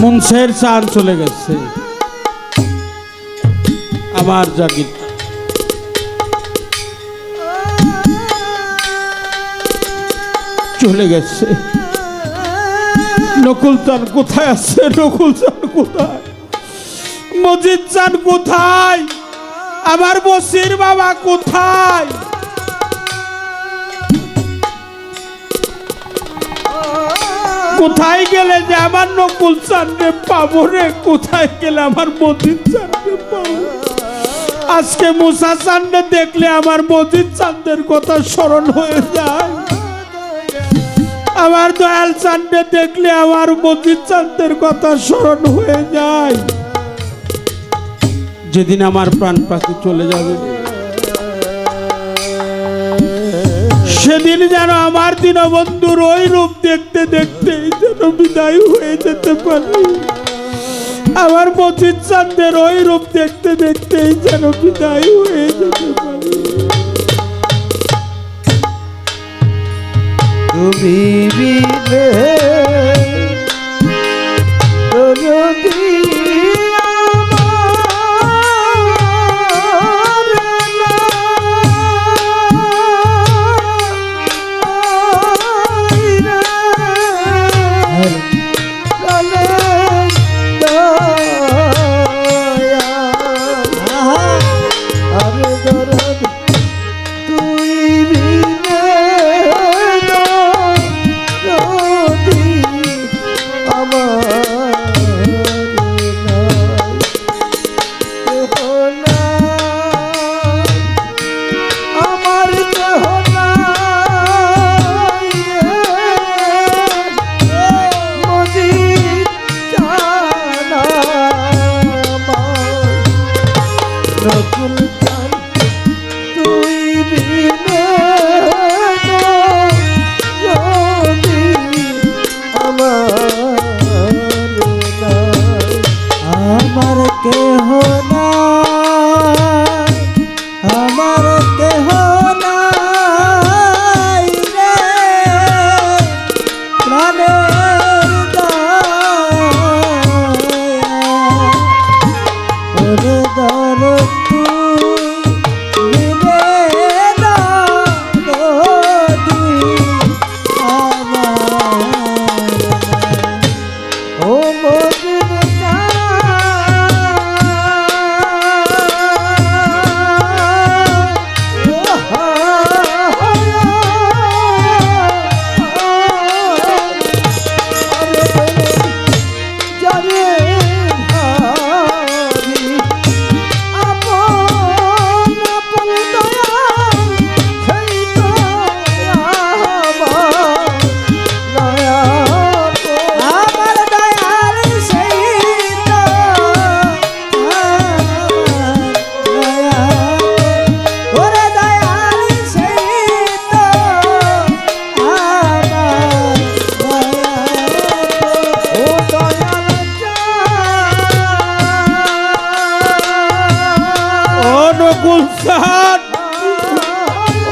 মুনসের চাঁদ চলে গেছে, আমার জাগির চলে গেছে। নকুল চাঁদ কোথায় আছে? নকুল চাঁদ কোথায়? মজিদ চাঁদ কোথায়? আমার বসির বাবা কোথায়? কোথায় গেলে যে আমার নকুল চাঁদে পাবো রে? কোথায় গেলে আমার মজিদ চাঁদে পাবো? আজকে মুসা চাঁদে দেখলে আমার মজিদ চাঁদের কথা স্মরণ হয়ে যায়, আমার দয়াল চাঁদে দেখলে আমার মজিদ চাঁদের কথা স্মরণ হয়ে যায়। যেদিন আমার প্রাণ পাখি চলে যাবে সেদিন যেন আমার দীনবন্ধুর ওই রূপ দেখতে দেখতে যেন বিদায় হয়ে যেতে পারি, আমার মজিদ চাঁদের ওই রূপ দেখতে দেখতে যেন বিদায় হয়ে যেতে পারি। তুমি বিনে যদি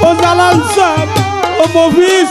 ও জালাল সাহেব, ও মফিজ,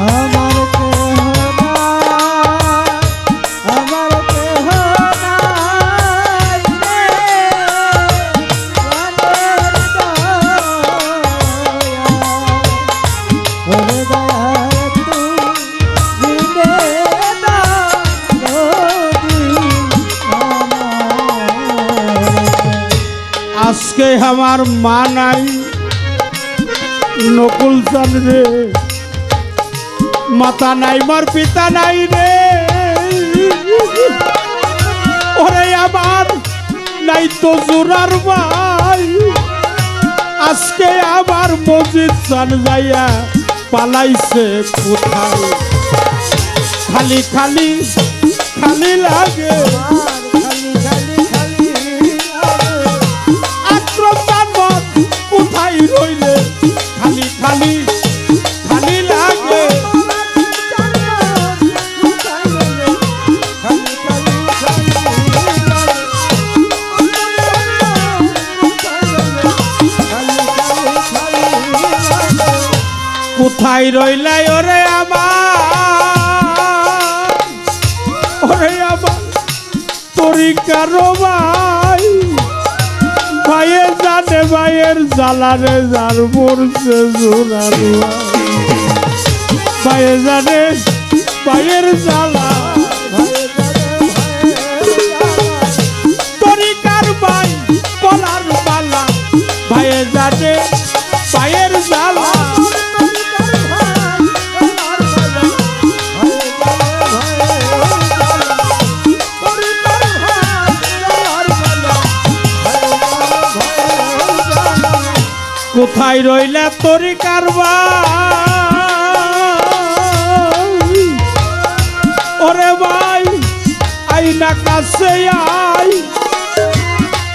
আমার কেহ নাই, আমার কেহ নাই রে, প্রাণের দয়া। ওরে দয়ার তুমি দিলে আজকে আমার মা নাই নকুল চাঁদ রে, মাতা নাই মোর পিতা নাই রে, ওরে আমার নাই তো জোরার ভাই। আজকে আবার মসজিদ চান যাইয়া পালাইছে কোথায়, খালি খালি খালি লাগে আক্রমণ কোথায় রইলে, খালি খালি খালি লাগে। কোথায় রইলাই ওরে আমার, ওরে আমার তরিকার ভাই, ভাইয়ে জানে ভাইয়ের জ্বালারে যার মরছে জোরার ভাইয়ে জানে ভাইয়ের জ্বালা, তরিকার ভাই বলার বালা, ভাইয়ে জানে ভাইয়ের জ্বালা। কোথায় রইলা তরিকার ভাই, ওরে ভাই আইনা কাছে আই,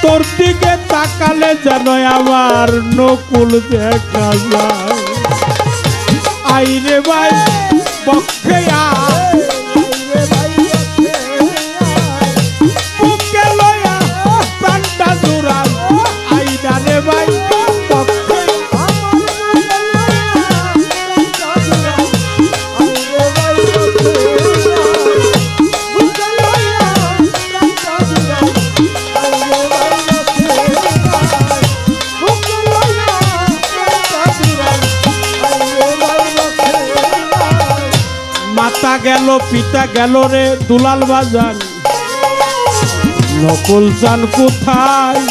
তোর দিকে তাকালে যেন আমার নকুল দেখা যায়। আইরে ভাই পক্ষে আয়, বুকে লয়া প্রাণটা জোড়াল, আইনা রে ভাই পক্ষে। মাতা গেল পিতা গেল রে দুলাল বাজান, নকুল চান কোথায়,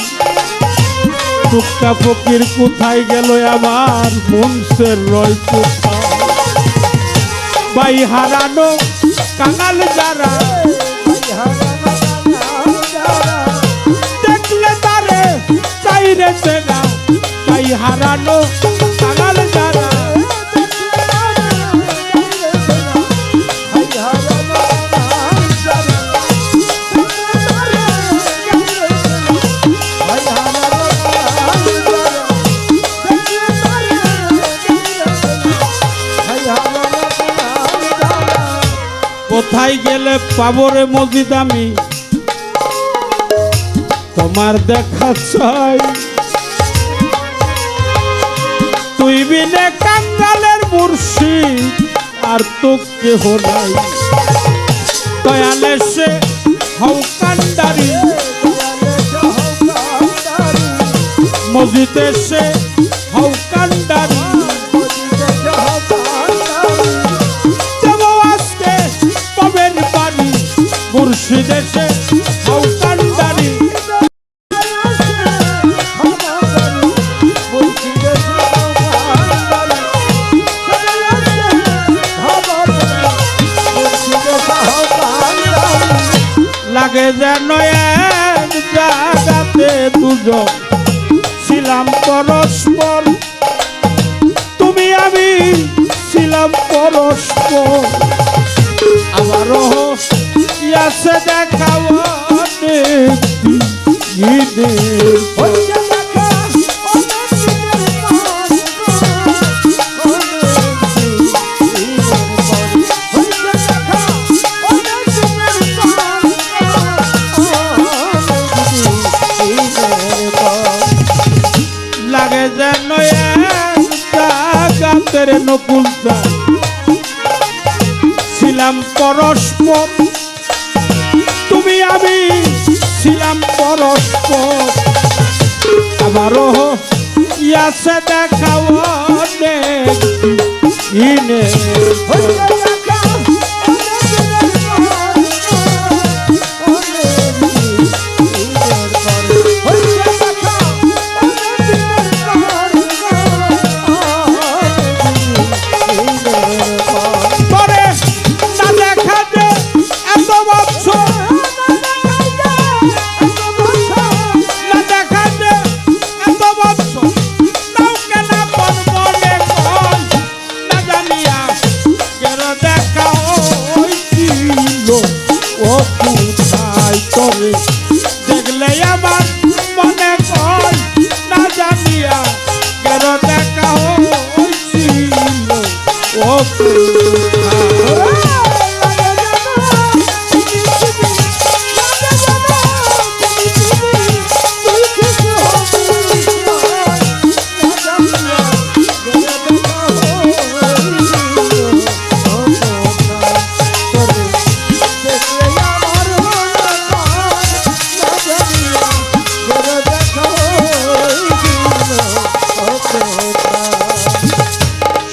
টুকটা ফকির কোথায় গেল আমার মনসের রয় কোথায়, ভাই হারানো কাঙাল যারা, দেখলে তারে চাইরে চেনা, ভাই হারানো কাঙাল যারা। কোথায় গেলে পাবরে মসজিদ আমি তোমার দেখা চাই, তুই বিনে কাঙ্গালের মুর্শিদ আর তো কেহ নাই, দয়ালে সে হও কান্ডারি, মসজিদে সে হও কান্ডারি, মুর্শিদে সে হও কান্ডারি। লাগে যেন এক জায়গাতে দুজন ছিলাম পরস্পর, তুমি আমি ছিলাম পরস্পর, আমারও ইয়াসে দেখাও ঈদে যেন গাতের নকুল চাঁদ ছিলাম পরস্পর তুমি আমি ছিলাম পরস্পর আমারও ইয়াসে দেখাও অনেক ইনে দেখলে আমার মনে কয় না জানিয়া কেন দেখা হয়েছিল ও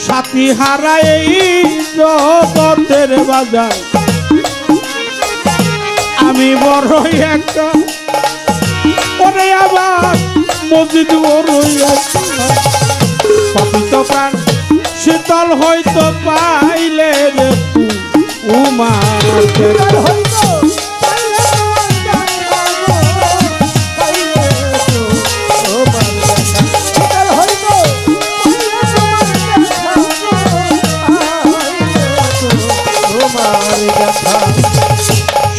সাথী হারাই জগতের বাজার আমি বড়ই একটা ওরে আবার মসজিদ বড়ই একটা পবিত্র প্রাণ শীতল হইতো পাইলে রে উমা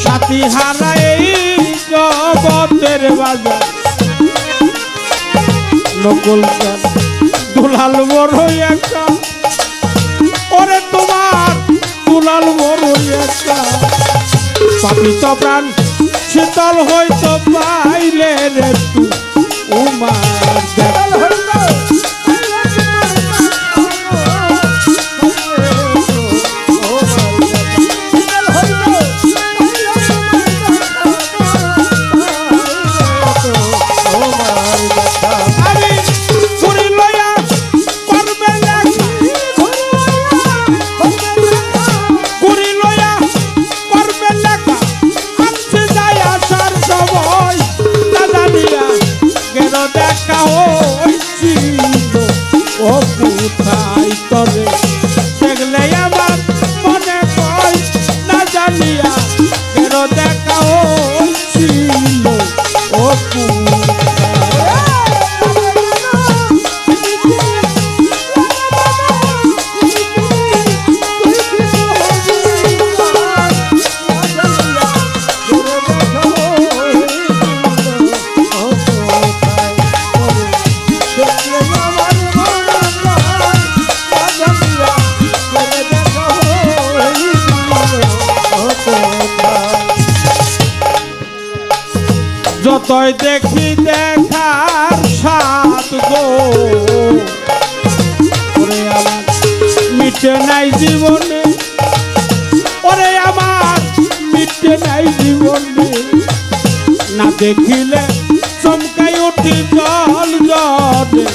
সাথী হারাই জগতের বাজার নকুল চাঁদ দুলাল বড়ই একটা ওরে তোমার দুলাল বড়ই একটা পাপিত প্রাণ শীতল হইতো পাইলে রে উমার দেখা হয়েছিল ও কোথায় তবে দেখলে আমার মনে কয় না জানিয়া কেন দেখা হয়েছিল ও যতই দেখি দেখার সাত গো ওরে আমার মিটে নাই জীবনে ওরে আমার মিটে নাই জীবনে না দেখিলে চমকাই উঠি জল জলে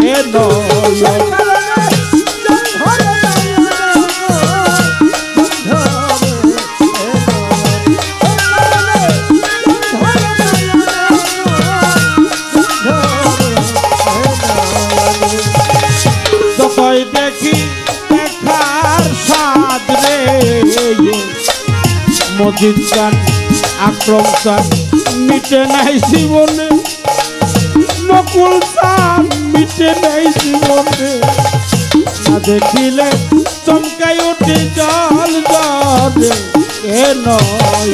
এ নয় দেখি দেখার সাদ রে মজিদ চান আক্রম চান মিটে নাই জীবনে নকুল চান মিটে নাই জীবনে না দেখিলে চমকাই উঠে জল জলে এ নয়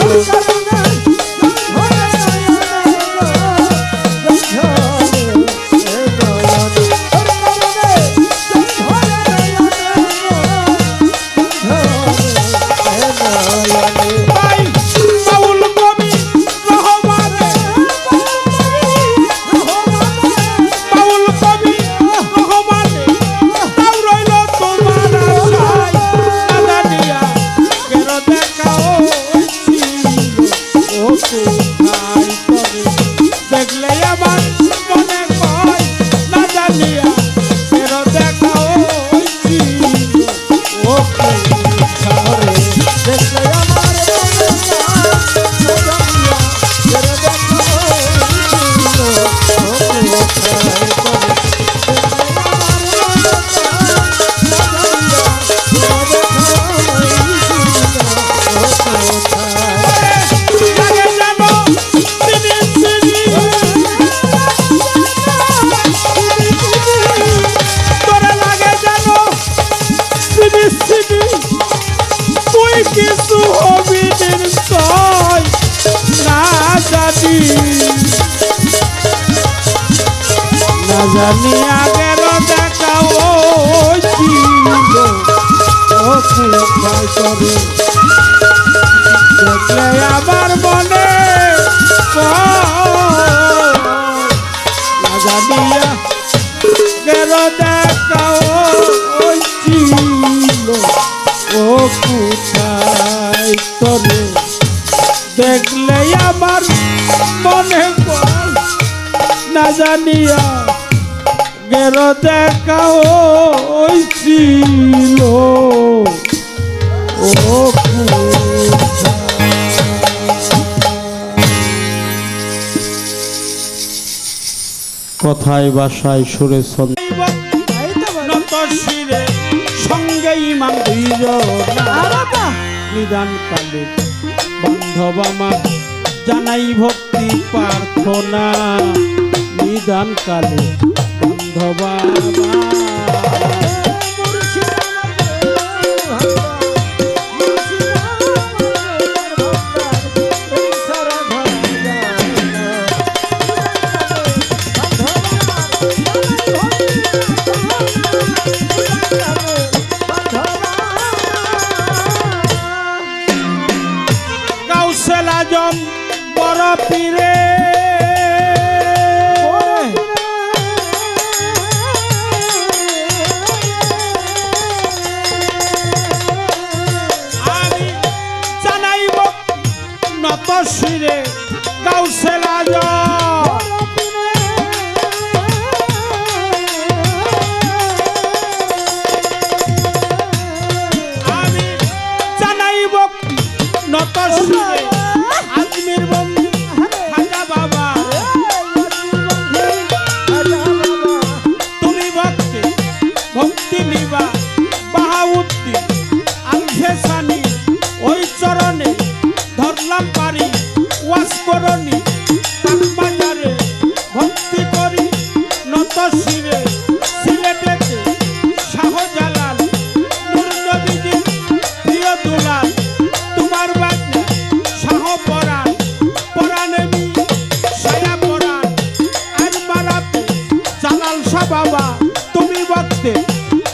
জানি আগের দেখা ওই ছিল ও কোথায় করে দেখলে আমার মনে না জানিয়া গেল দেখা ওই ছিল ও কোথায় করে দেখলে আমার মনে না জানিয়া গেল দেখা ওই ছিল ও কথায় বাসায় সুরে শিরে সঙ্গে ইমাম নিদান কালে বান্ধব আমার জানাই ভক্তি প্রার্থনা নিদান কালে বান্ধব গাউসেল আজম বড় পীরে আমি জানাইব নত শিরে গাউসেল আজম আমি জানাইব নত শিরে আজমির বন্ধু খাজা বাবা তুমি ভক্তি ভক্তি নিবা বাহাউদ্দিন আলফেসানি ওই চরণে ধরলাম পারি ওয়াস করনি বাজারে ভক্তি করি নত শিরে সিলেটেতে শাহজালাল নূর নবীজির প্রিয় দুলাল তোমার বাজনা শাহ পরাণ পরাণেবি সায়া পরাণ আর মারাতে জালাল শাহ বাবা তুমি ভক্তে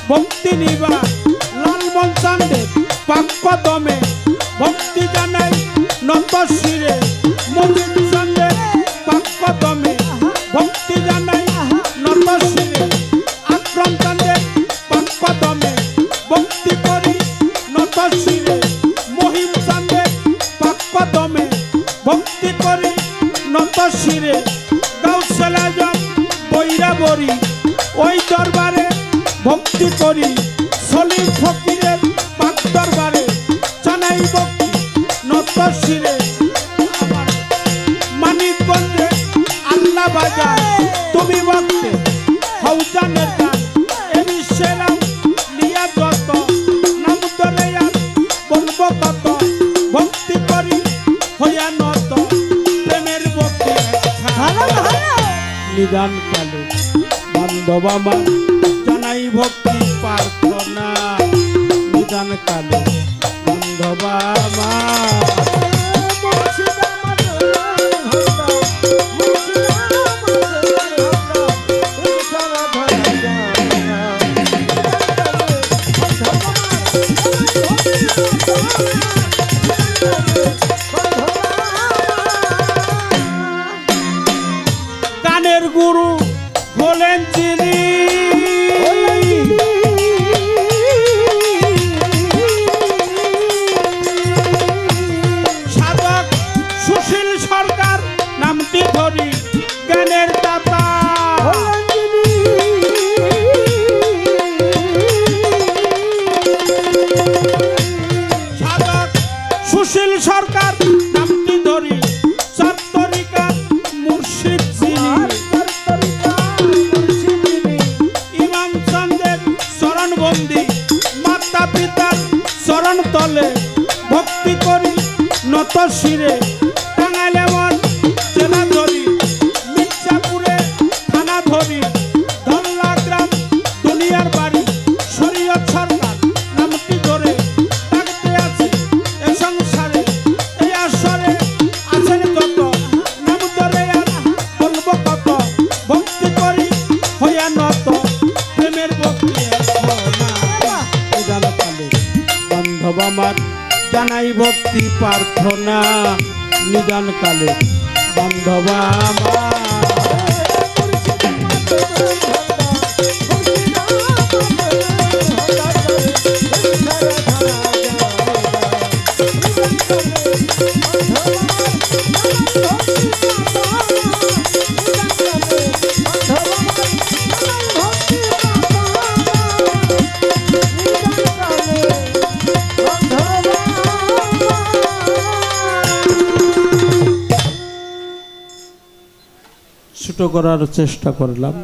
ভক্তি নিবা লালমন চান্দের পাক্য দমে ভক্তি জানাই নত শিরে মুজিদ চান্দের পাক্য দমে ভক্তি জানাই নত শিরে আক্রম চান্দের পাক্য দমে ভক্তি করি নত শিরে মহিম চান্দের পাক্য দমে ভক্তি করি নত শিরে গাউসেল আজম বৈরাবরী ওই দরবারে ভক্তি করি সলিম ফকিরের পাক দরবারে জানাই ভক্তি নত শিরে মানিকগঞ্জে আল্লাহ বাজার তুমি ভক্তে হৌজানের গান এ বিশ্বের নিয়া যত নাম ধরে আর বলবো কত ভক্তি করি হইয়া নত প্রেমের ভক্তি নিদান কালে বান্ধব আমার জানাই ভক্তি প্রার্থনা নিদান কালে বান্ধব আমার গানের গুরু হলেন যিনি সাধক সুশীল সরকার নামটি ধরি জ্ঞানের দাতা সাধক সুশীল সরকার নামটি ধরি চত্বরিকার মুর্শিদ যিনি আমার জানাই ভক্তি প্রার্থনা নিদান কালে বান্ধবা আমার ছোট করার চেষ্টা করলাম।